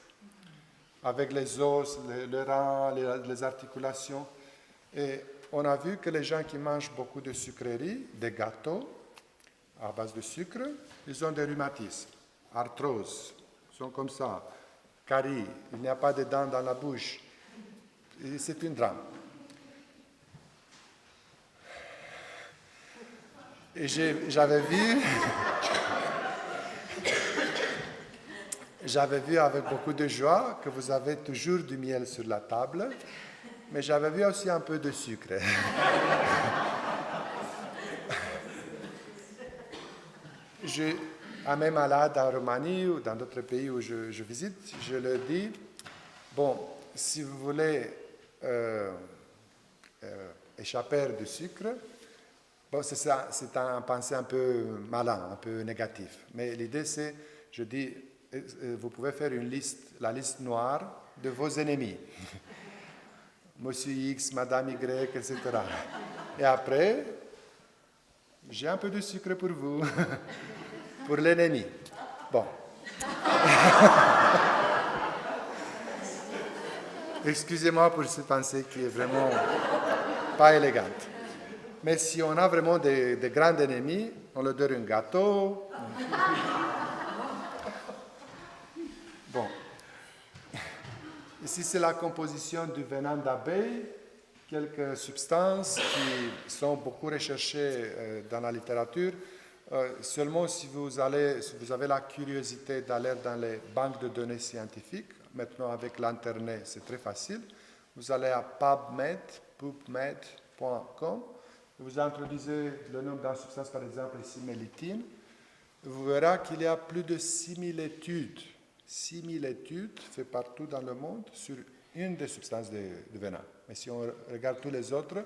Speaker 1: avec les os, les reins, les articulations. Et on a vu que les gens qui mangent beaucoup de sucreries, des gâteaux à base de sucre, ils ont des rhumatismes, arthrose, ils sont comme ça, caries, il n'y a pas de dents dans la bouche. Et c'est un drame. Et j'avais vu avec beaucoup de joie que vous avez toujours du miel sur la table, mais j'avais vu aussi un peu de sucre. À mes malades en Roumanie ou dans d'autres pays où je visite, je leur dis, bon, si vous voulez échapper du sucre, bon, c'est un pensée un peu malin, un peu négatif. Mais l'idée, c'est, je dis, vous pouvez faire la liste noire de vos ennemis. Monsieur X, Madame Y, etc. Et après, j'ai un peu de sucre pour vous, pour l'ennemi. Bon. Excusez-moi pour cette pensée qui est vraiment pas élégante. Mais si on a vraiment des grands ennemis, on leur donne un gâteau. Bon. Ici, c'est la composition du venin d'abeille, quelques substances qui sont beaucoup recherchées dans la littérature. Seulement si vous avez la curiosité d'aller dans les banques de données scientifiques, maintenant avec l'Internet, c'est très facile. Vous allez à pubmed.com. Vous introduisez le nom d'une substance, par exemple ici, mélitine. Vous verrez qu'il y a plus de 6000 études 6000 études faites partout dans le monde sur une des substances de venin. Mais si on regarde tous les autres,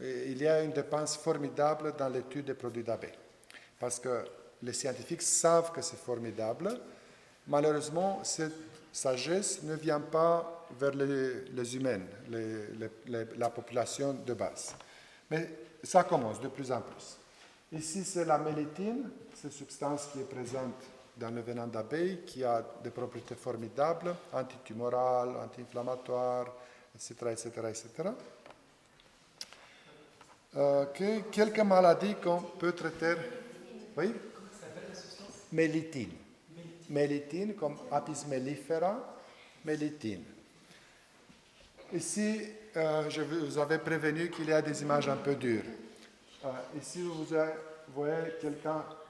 Speaker 1: il y a une dépense formidable dans l'étude des produits d'abeilles. Parce que les scientifiques savent que c'est formidable. Malheureusement, cette sagesse ne vient pas vers les humains, la population de base. Mais ça commence de plus en plus. Ici, c'est la mélitine, cette substance qui est présente dans le venin d'abeille, qui a des propriétés formidables, antitumorales, anti-inflammatoires, etc., etc., etc. Quelques maladies qu'on peut traiter. Oui? Comment s'appelle la substance? Mélitine. Mélitine, comme Apis mellifera, mélitine. Ici, je vous avais prévenu qu'il y a des images un peu dures. Ici, vous voyez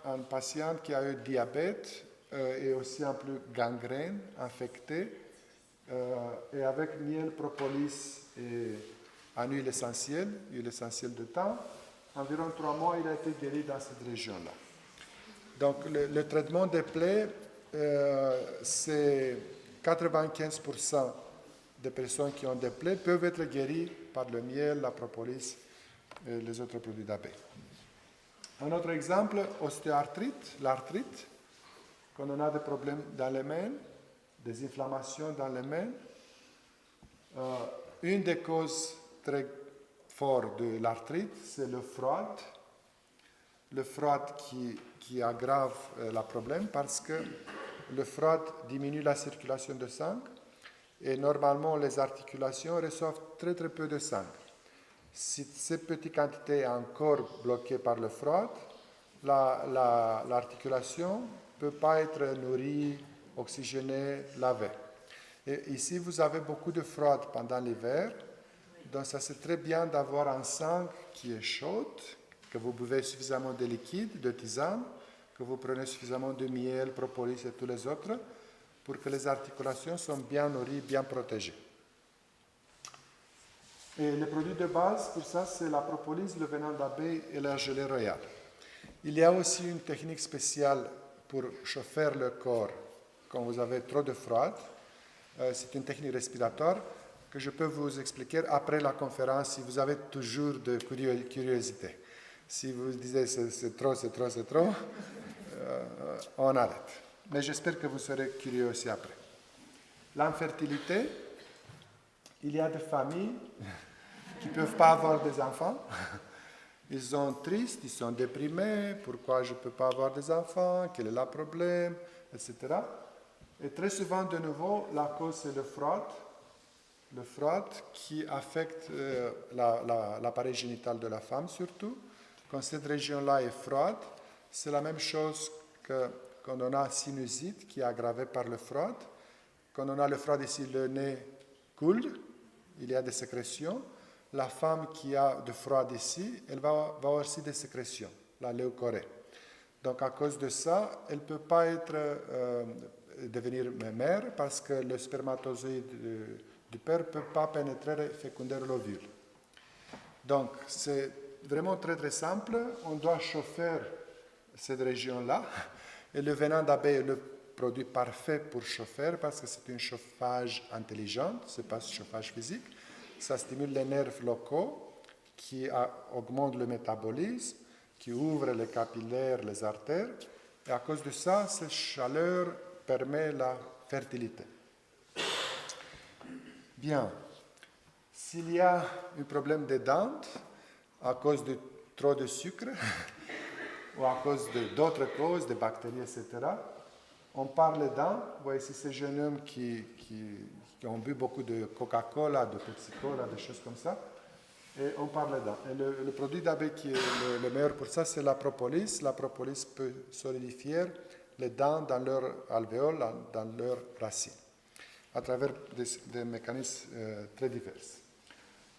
Speaker 1: un patient qui a eu diabète et aussi un peu gangrène, infecté, et avec miel, propolis et en huile essentielle de thym, environ 3 mois, il a été guéri dans cette région-là. Donc, le traitement des plaies, c'est 95% des personnes qui ont des plaies peuvent être guéries par le miel, la propolis et les autres produits d'abeille. Un autre exemple, ostéoarthrite, l'arthrite, quand on a des problèmes dans les mains, des inflammations dans les mains. Une des causes très fortes de l'arthrite, c'est le froid. Le froid qui aggrave le problème parce que le froid diminue la circulation de sang et normalement les articulations reçoivent très très peu de sang. Si cette petite quantité est encore bloquée par le froid, l'articulation ne peut pas être nourrie, oxygénée, lavée. Et ici, vous avez beaucoup de froid pendant l'hiver, donc ça c'est très bien d'avoir un sang qui est chaud, que vous buvez suffisamment de liquide, de tisane, que vous prenez suffisamment de miel, propolis et tous les autres, pour que les articulations soient bien nourries, bien protégées. Et les produits de base, pour ça, c'est la propolis, le venin d'abeille et la gelée royale. Il y a aussi une technique spéciale pour chauffer le corps quand vous avez trop de froid. C'est une technique respiratoire que je peux vous expliquer après la conférence si vous avez toujours de curiosité. Si vous disiez c'est trop, on arrête. Mais j'espère que vous serez curieux aussi après. L'infertilité, il y a des familles qui ne peuvent pas avoir des enfants. Ils sont tristes, ils sont déprimés, pourquoi je ne peux pas avoir des enfants, quel est le problème, etc. Et très souvent, de nouveau, la cause c'est le froid qui affecte l'appareil génital de la femme surtout. Quand cette région-là est froide, c'est la même chose que quand on a sinusite qui est aggravée par le froid. Quand on a le froid ici, le nez coule, il y a des sécrétions. La femme qui a de froid ici, elle va avoir aussi des sécrétions, la leucorrhée. Donc à cause de ça, elle ne peut pas devenir mère parce que le spermatozoïde du père ne peut pas pénétrer et féconder l'ovule. Donc c'est vraiment très très simple. On doit chauffer cette région-là. Et le venin d'abeille est le produit parfait pour chauffer parce que c'est un chauffage intelligent, ce n'est pas un chauffage physique. Ça stimule les nerfs locaux qui augmentent le métabolisme, qui ouvrent les capillaires, les artères. Et à cause de ça, cette chaleur permet la fertilité. Bien. S'il y a un problème des dents à cause de trop de sucre ou à cause d'autres causes, des bactéries, etc., on parle des dents. Vous voyez ici ces jeunes hommes qui ont bu beaucoup de Coca-Cola, de Pepsi-Cola, des choses comme ça. Et on parle des dents. Et le produit d'abeille qui est le meilleur pour ça, c'est la propolis. La propolis peut solidifier les dents dans leur alvéole, dans leurs racines, à travers des mécanismes très divers.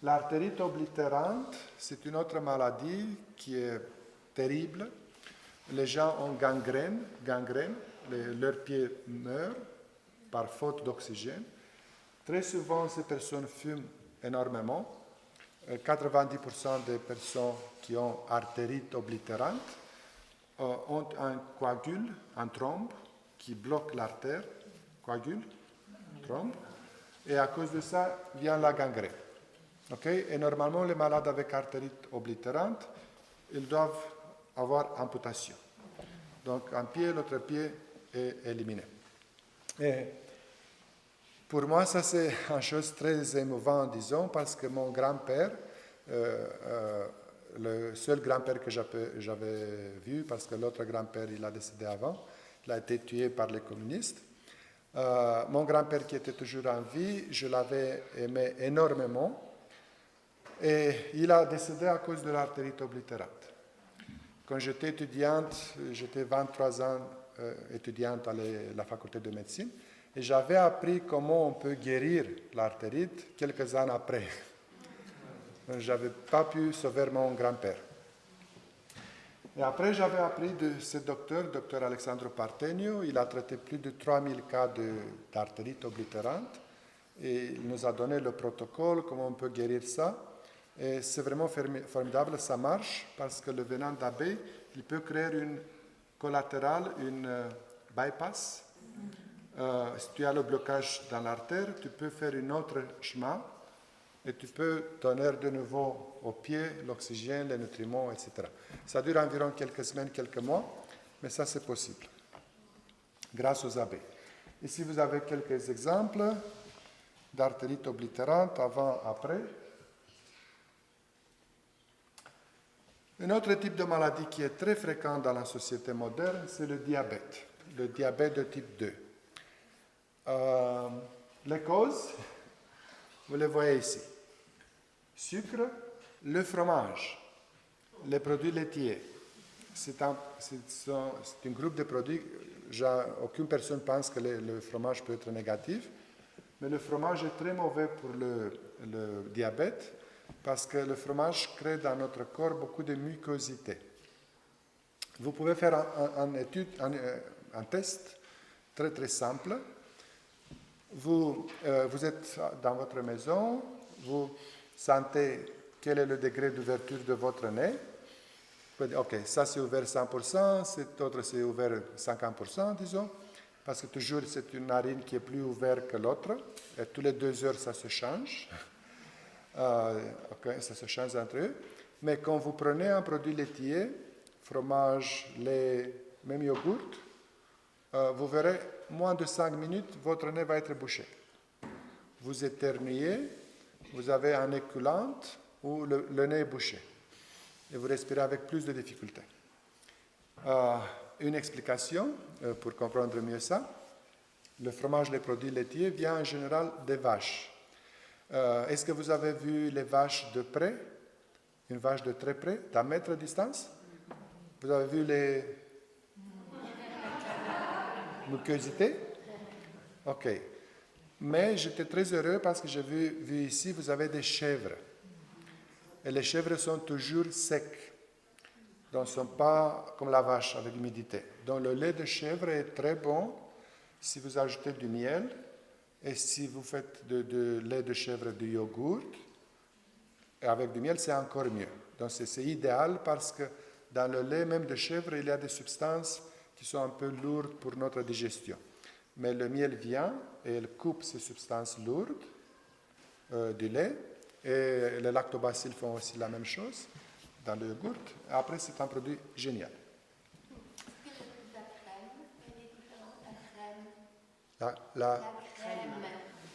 Speaker 1: L'artérite oblitérante, c'est une autre maladie qui est terrible. Les gens ont gangrène, leurs pieds meurent par faute d'oxygène. Très souvent, ces personnes fument énormément. 90% des personnes qui ont artérite oblitérante ont un coagule, un thrombe, qui bloque l'artère coagule, trompe, et à cause de ça vient la gangrène. Okay? Et normalement, les malades avec artérite oblitérante, ils doivent avoir amputation. Donc un pied, l'autre pied est éliminé. Et pour moi, ça c'est une chose très émouvante, disons, parce que mon grand-père, le seul grand-père que j'avais vu, parce que l'autre grand-père, il a décédé avant, il a été tué par les communistes. Mon grand-père qui était toujours en vie, je l'avais aimé énormément, et il a décédé à cause de l'artérite oblitérante. Quand j'étais étudiante, j'étais 23 ans étudiante à la faculté de médecine, et j'avais appris comment on peut guérir l'artérite quelques années après. Je n'avais pas pu sauver mon grand-père. Et après, j'avais appris de ce docteur Alexandre Partenio. Il a traité plus de 3000 cas d'artérite oblitérante. Et il nous a donné le protocole, comment on peut guérir ça. Et c'est vraiment formidable, ça marche, parce que le venin d'abeille, il peut créer une collatérale, une bypass. Si tu as le blocage dans l'artère, tu peux faire un autre chemin et tu peux donner de nouveau au pied l'oxygène, les nutriments, etc. Ça dure environ quelques semaines, quelques mois, mais ça c'est possible, grâce aux abeilles. Ici vous avez quelques exemples d'artérite oblitérante, avant, après. Un autre type de maladie qui est très fréquent dans la société moderne, c'est le diabète de type 2. Les causes, vous les voyez ici. Sucre, le fromage, les produits laitiers. C'est un groupe de produits, aucune personne pense que le fromage peut être négatif, mais le fromage est très mauvais pour le diabète parce que le fromage crée dans notre corps beaucoup de mucosité. Vous pouvez faire un test très très simple. Vous êtes dans votre maison, vous sentez quel est le degré d'ouverture de votre nez. Vous pouvez dire, ok, ça c'est ouvert 100%, cet autre c'est ouvert 50%, disons, parce que toujours c'est une narine qui est plus ouverte que l'autre, et tous les 2 heures ça se change. Ça se change entre eux. Mais quand vous prenez un produit laitier, fromage, lait, même yogourt, vous verrez, moins de 5 minutes, votre nez va être bouché. Vous éternuez, vous avez un nez coulant ou le nez est bouché. Et vous respirez avec plus de difficulté. Une explication pour comprendre mieux ça. Le fromage, les produits laitiers, vient en général des vaches. Est-ce que vous avez vu les vaches de près? Une vache de très près, d'1 mètre de distance? Vous avez vu les mucosités? Ok. Mais j'étais très heureux parce que j'ai vu ici, vous avez des chèvres. Et les chèvres sont toujours secs. Donc, ils ne sont pas comme la vache avec l'humidité. Donc, le lait de chèvre est très bon si vous ajoutez du miel. Et si vous faites de lait de chèvre du yogourt, et avec du miel, c'est encore mieux. Donc, c'est idéal parce que dans le lait même de chèvre, il y a des substances qui sont un peu lourdes pour notre digestion. Mais le miel vient et il coupe ces substances lourdes du lait. Et les lactobacilles font aussi la même chose dans le yogourt. Après, c'est un produit génial. La crème.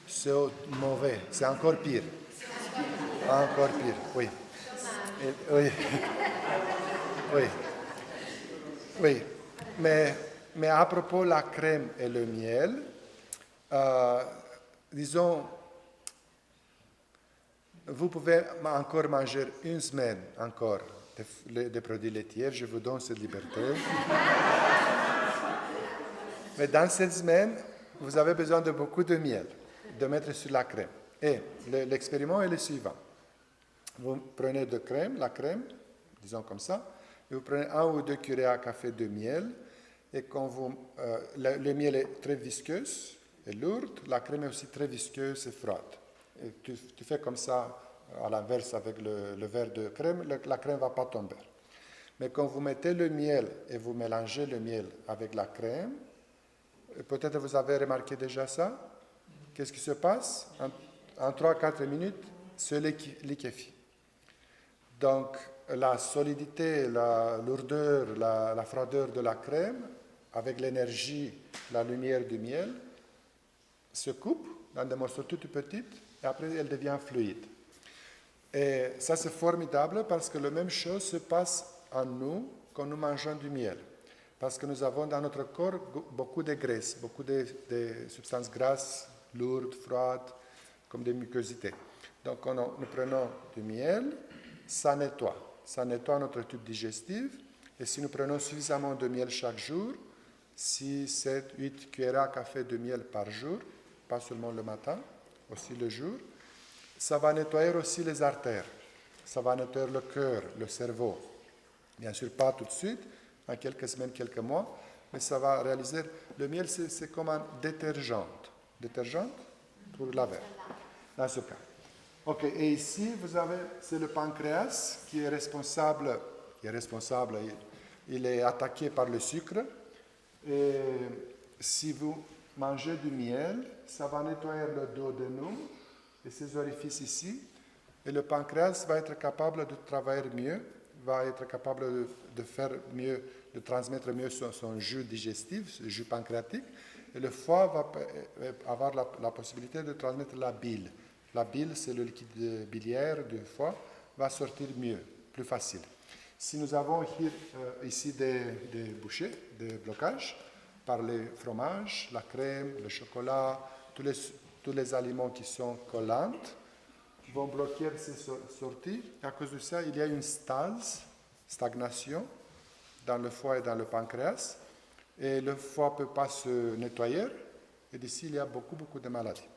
Speaker 1: C'est mauvais, c'est encore pire. Encore pire, oui. Et, oui. Oui. Oui. Mais à propos de la crème et le miel, disons, vous pouvez encore manger 1 semaine encore des produits laitiers, je vous donne cette liberté. Mais dans cette semaine, vous avez besoin de beaucoup de miel, de mettre sur la crème. Et l'expériment est le suivant. Vous prenez la crème, disons comme ça, et vous prenez 1 ou 2 cuillères à café de miel, et quand le miel est très visqueux et lourd, la crème est aussi très visqueuse et froide. Et tu fais comme ça, à l'inverse avec le verre de crème, la crème ne va pas tomber. Mais quand vous mettez le miel et vous mélangez le miel avec la crème, Peut-être vous avez remarqué déjà ça. Qu'est-ce qui se passe? En 3-4 minutes, se liquéfie. Donc, la solidité, la lourdeur, la froideur de la crème, avec l'énergie, la lumière du miel, se coupe dans des morceaux tout petits et après elle devient fluide. Et ça c'est formidable parce que la même chose se passe en nous quand nous mangeons du miel. Parce que nous avons dans notre corps beaucoup de graisses, beaucoup de substances grasses, lourdes, froides, comme des mucosités. Donc quand nous prenons du miel, ça nettoie notre tube digestif. Et si nous prenons suffisamment de miel chaque jour, 6, 7, 8 cuillères à café de miel par jour, pas seulement le matin, aussi le jour, ça va nettoyer aussi les artères, ça va nettoyer le cœur, le cerveau. Bien sûr, pas tout de suite, en quelques semaines, quelques mois, mais ça va réaliser. Le miel, c'est comme un détergent. Détergent pour laver, dans ce cas. Ok, et ici, vous avez, c'est le pancréas qui est responsable, il est attaqué par le sucre. Et si vous mangez du miel, ça va nettoyer le duodénum et ces orifices ici. Et le pancréas va être capable de travailler mieux, va être capable de faire mieux, de transmettre mieux son jus digestif, ce jus pancréatique. Et le foie va avoir la possibilité de transmettre la bile. La bile, c'est le liquide biliaire du foie, va sortir mieux, plus facile. Si nous avons ici des bouchées, des blocages, par les fromages, la crème, le chocolat, tous les aliments qui sont collants, vont bloquer ces sorties. À cause de ça, il y a une stagnation dans le foie et dans le pancréas. Et le foie ne peut pas se nettoyer. Et d'ici, il y a beaucoup de maladies.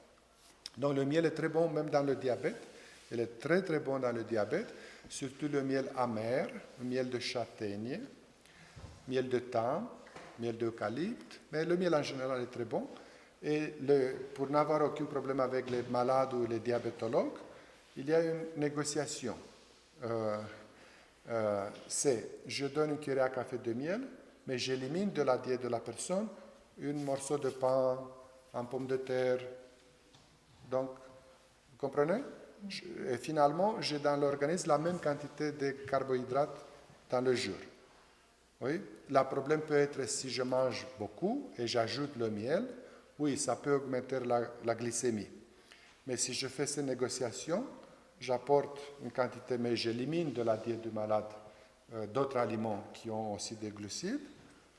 Speaker 1: Donc le miel est très bon même dans le diabète. Il est très bon dans le diabète. Surtout le miel amer, le miel de châtaigne, miel de thym, miel d'eucalypte. Mais le miel en général est très bon. Et pour n'avoir aucun problème avec les malades ou les diabétologues, il y a une négociation. Je donne une cuillère à café de miel, mais j'élimine de la diète de la personne un morceau de pain, un pomme de terre. Donc, vous comprenez? Et finalement, j'ai dans l'organisme la même quantité de carbohydrates dans le jour. Oui? Le problème peut être si je mange beaucoup et j'ajoute le miel, oui, ça peut augmenter la glycémie. Mais si je fais ces négociations, j'apporte une quantité, mais j'élimine de la diète du malade d'autres aliments qui ont aussi des glucides.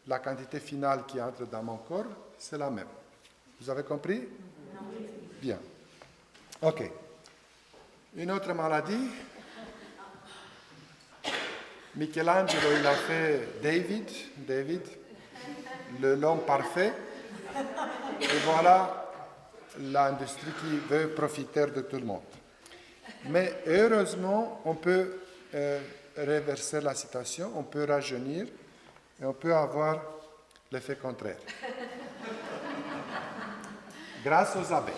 Speaker 1: La quantité finale qui entre dans mon corps, c'est la même. Vous avez compris? Non. Bien. Ok. Une autre maladie. Michelangelo, il a fait David, l'homme parfait. Et voilà l'industrie qui veut profiter de tout le monde. Mais heureusement, on peut reverser la situation, on peut rajeunir et on peut avoir l'effet contraire. Grâce aux abeilles.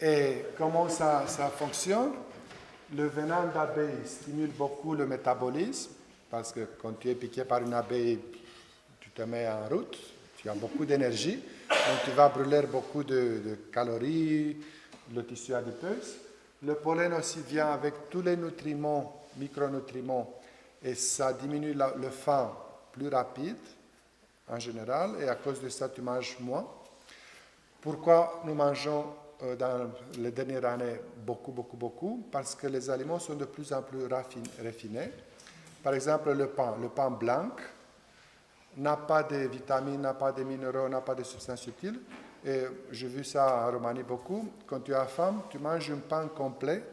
Speaker 1: Et comment ça fonctionne? Le venin d'abeille stimule beaucoup le métabolisme, parce que quand tu es piqué par une abeille, tu te mets en route, tu as beaucoup d'énergie, donc tu vas brûler beaucoup de calories, le tissu adipeux. Le pollen aussi vient avec tous les nutriments, micronutriments, et ça diminue le faim plus rapide, en général, et à cause de ça, tu manges moins. Pourquoi nous mangeons dans les dernières années beaucoup? Parce que les aliments sont de plus en plus raffinés. Par exemple, le pain blanc n'a pas de vitamines, n'a pas de minéraux, n'a pas de substances utiles. Et j'ai vu ça en Roumanie beaucoup. Quand tu as faim, tu manges un pain complet,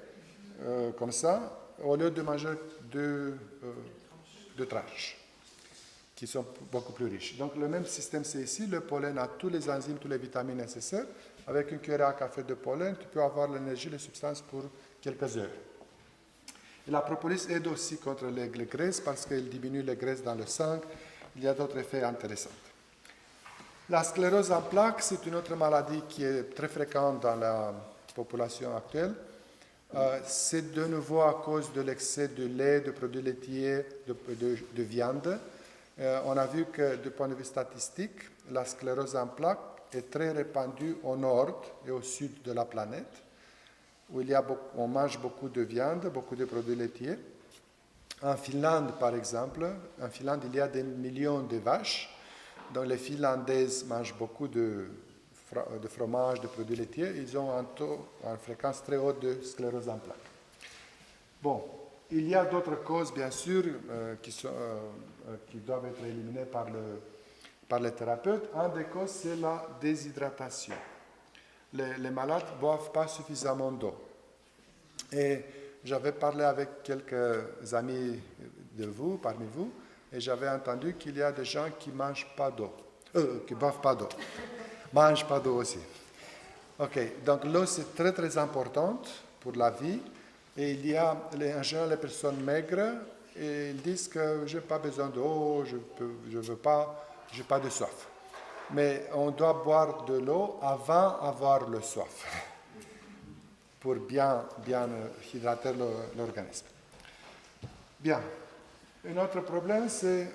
Speaker 1: comme ça, au lieu de manger deux tranches, qui sont beaucoup plus riches. Donc le même système, c'est ici. Le pollen a tous les enzymes, toutes les vitamines nécessaires. Avec une cuillère à café de pollen, tu peux avoir l'énergie, les substances pour quelques heures. Et la propolis aide aussi contre les graisses parce qu'elle diminue les graisses dans le sang. Il y a d'autres effets intéressants. La sclérose en plaques, c'est une autre maladie qui est très fréquente dans la population actuelle. C'est de nouveau à cause de l'excès de lait, de produits laitiers, de viande. On a vu que du point de vue statistique, la sclérose en plaques est très répandue au nord et au sud de la planète, où on mange beaucoup de viande, beaucoup de produits laitiers. En Finlande, par exemple, il y a des millions de vaches, donc les Finlandaises mangent beaucoup de fromage, de produits laitiers. Ils ont un taux, une fréquence très haute de sclérose en plaques. Bon, il y a d'autres causes, bien sûr, qui doivent être éliminées par les thérapeutes. Un des causes, c'est la déshydratation. Les malades ne boivent pas suffisamment d'eau. Et j'avais parlé avec quelques amis parmi vous, et j'avais entendu qu'il y a des gens qui ne mangent pas d'eau, qui ne boivent pas d'eau, mangent pas d'eau aussi. Ok, donc l'eau c'est très très importante pour la vie, et il y a en général les personnes maigres, et ils disent que je n'ai pas besoin d'eau, je veux pas, je n'ai pas de soif. Mais on doit boire de l'eau avant d'avoir le soif, pour bien hydrater l'organisme. Bien. Un autre problème, c'est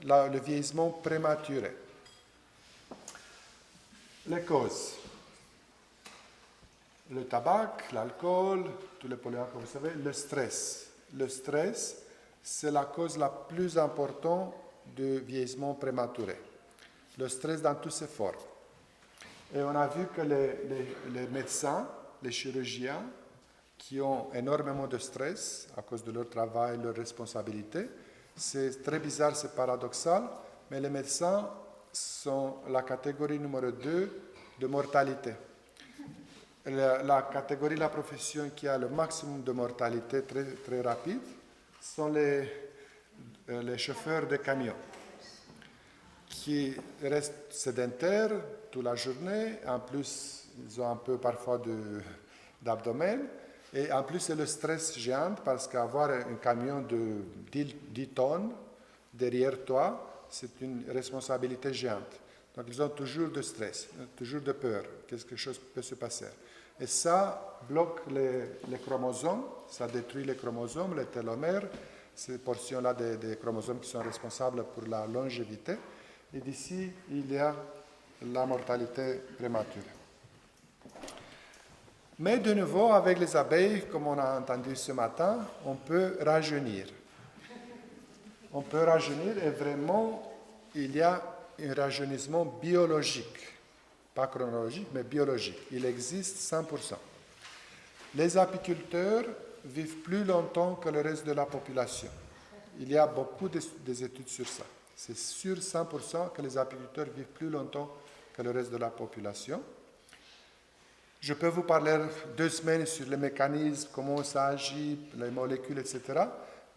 Speaker 1: le vieillissement prématuré. Les causes. Le tabac, l'alcool, tous les polluants que vous savez, le stress. Le stress, c'est la cause la plus importante du vieillissement prématuré. Le stress dans toutes ses formes. Et on a vu que les médecins, les chirurgiens, qui ont énormément de stress à cause de leur travail, leurs responsabilités, c'est très bizarre, c'est paradoxal, mais les médecins sont la catégorie numéro 2 de mortalité. La catégorie, la profession qui a le maximum de mortalité très, très rapide sont les chauffeurs de camions, qui restent sédentaires toute la journée. En plus, ils ont un peu parfois d'abdomen. Et en plus, c'est le stress géant parce qu'avoir un camion de 10 tonnes derrière toi, c'est une responsabilité géante. Donc, ils ont toujours de stress, toujours de peur, quelque chose peut se passer. Et ça bloque les chromosomes, ça détruit les chromosomes, les télomères, ces portions-là des chromosomes qui sont responsables pour la longévité. Et d'ici, il y a la mortalité prématurée. Mais de nouveau, avec les abeilles, comme on a entendu ce matin, on peut rajeunir. On peut rajeunir et vraiment, il y a un rajeunissement biologique. Pas chronologique, mais biologique. Il existe 100%. Les apiculteurs vivent plus longtemps que le reste de la population. Il y a beaucoup d'études sur ça. C'est sûr 100% que les apiculteurs vivent plus longtemps que le reste de la population. Je peux vous parler 2 semaines sur les mécanismes, comment ça agit, les molécules, etc.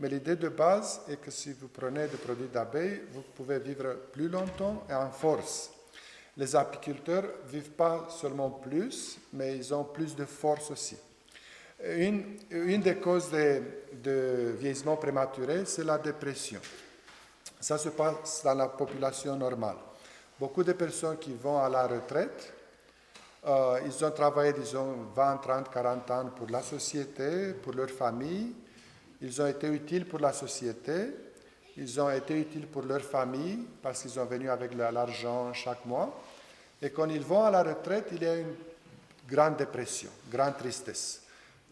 Speaker 1: Mais l'idée de base est que si vous prenez des produits d'abeilles, vous pouvez vivre plus longtemps et en force. Les apiculteurs ne vivent pas seulement plus, mais ils ont plus de force aussi. Une des causes de vieillissement prématuré, c'est la dépression. Ça se passe dans la population normale. Beaucoup de personnes qui vont à la retraite, ils ont travaillé, disons, 20, 30, 40 ans pour la société, pour leur famille. Ils ont été utiles pour la société. Ils ont été utiles pour leur famille parce qu'ils sont venus avec l'argent chaque mois. Et quand ils vont à la retraite, il y a une grande dépression, grande tristesse.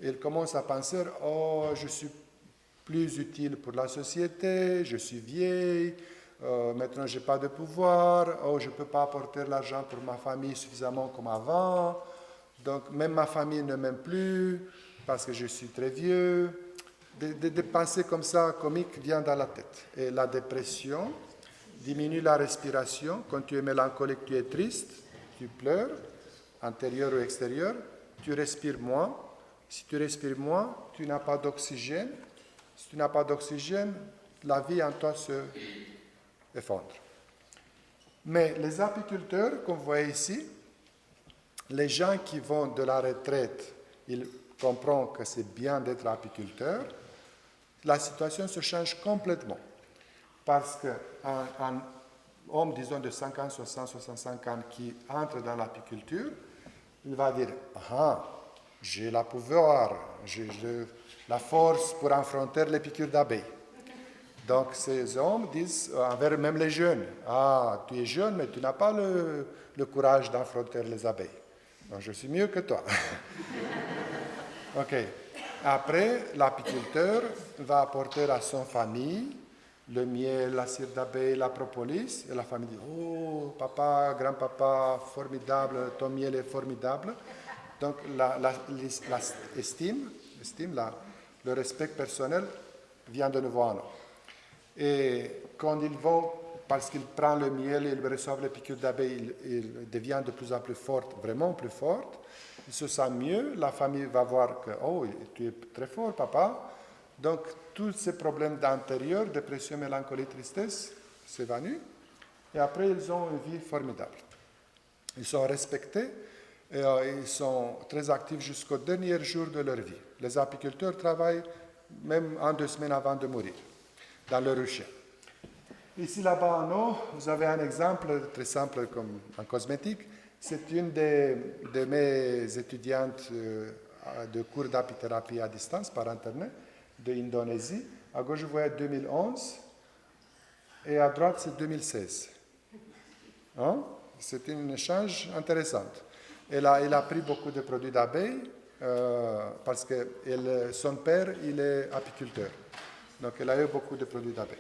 Speaker 1: Ils commencent à penser, oh, je suis plus utile pour la société, je suis vieille, maintenant je n'ai pas de pouvoir, oh, je ne peux pas apporter l'argent pour ma famille suffisamment comme avant, donc même ma famille ne m'aime plus parce que je suis très vieux. Des pensées comme ça, comiques, viennent dans la tête. Et la dépression diminue la respiration. Quand tu es mélancolique, tu es triste, tu pleures, intérieur ou extérieur, tu respires moins. Si tu respires moins, tu n'as pas d'oxygène. Si tu n'as pas d'oxygène, la vie en toi se effondre. Mais les apiculteurs, comme vous voyez ici, les gens qui vont de la retraite, ils comprennent que c'est bien d'être apiculteur. La situation se change complètement. Parce qu'un homme, disons, de 50, 60, 65 ans qui entre dans l'apiculture, il va dire, ah, j'ai le pouvoir, j'ai la force pour affronter les piqûres d'abeilles. Donc ces hommes disent envers même les jeunes, ah, tu es jeune, mais tu n'as pas le courage d'affronter les abeilles. Donc je suis mieux que toi. Ok. Après, l'apiculteur va apporter à son famille le miel, la cire d'abeille, la propolis, et la famille dit, oh, papa, grand-papa, formidable, ton miel est formidable. Donc l'estime, le respect personnel vient de nouveau en nous. Et quand ils vont, parce qu'ils prennent le miel et ils reçoivent les piqûres d'abeilles, ils deviennent de plus en plus fortes, vraiment plus fortes. Ils se sentent mieux, la famille va voir que, oh, tu es très fort, papa. Donc, tous ces problèmes d'intérieur, dépression, mélancolie, tristesse, s'évanouissent. Et après, ils ont une vie formidable. Ils sont respectés et ils sont très actifs jusqu'au dernier jour de leur vie. Les apiculteurs travaillent même 1-2 semaines avant de mourir, dans le rucher. Ici, là-bas en haut, vous avez un exemple très simple comme en cosmétique. C'est une de mes étudiantes de cours d'apithérapie à distance par Internet d'Indonésie. À gauche, vous voyez 2011 et à droite, c'est 2016. Hein? C'est un échange intéressant. Elle a pris beaucoup de produits d'abeilles parce que son père, il est apiculteur. Donc, elle a eu beaucoup de produits d'abeilles.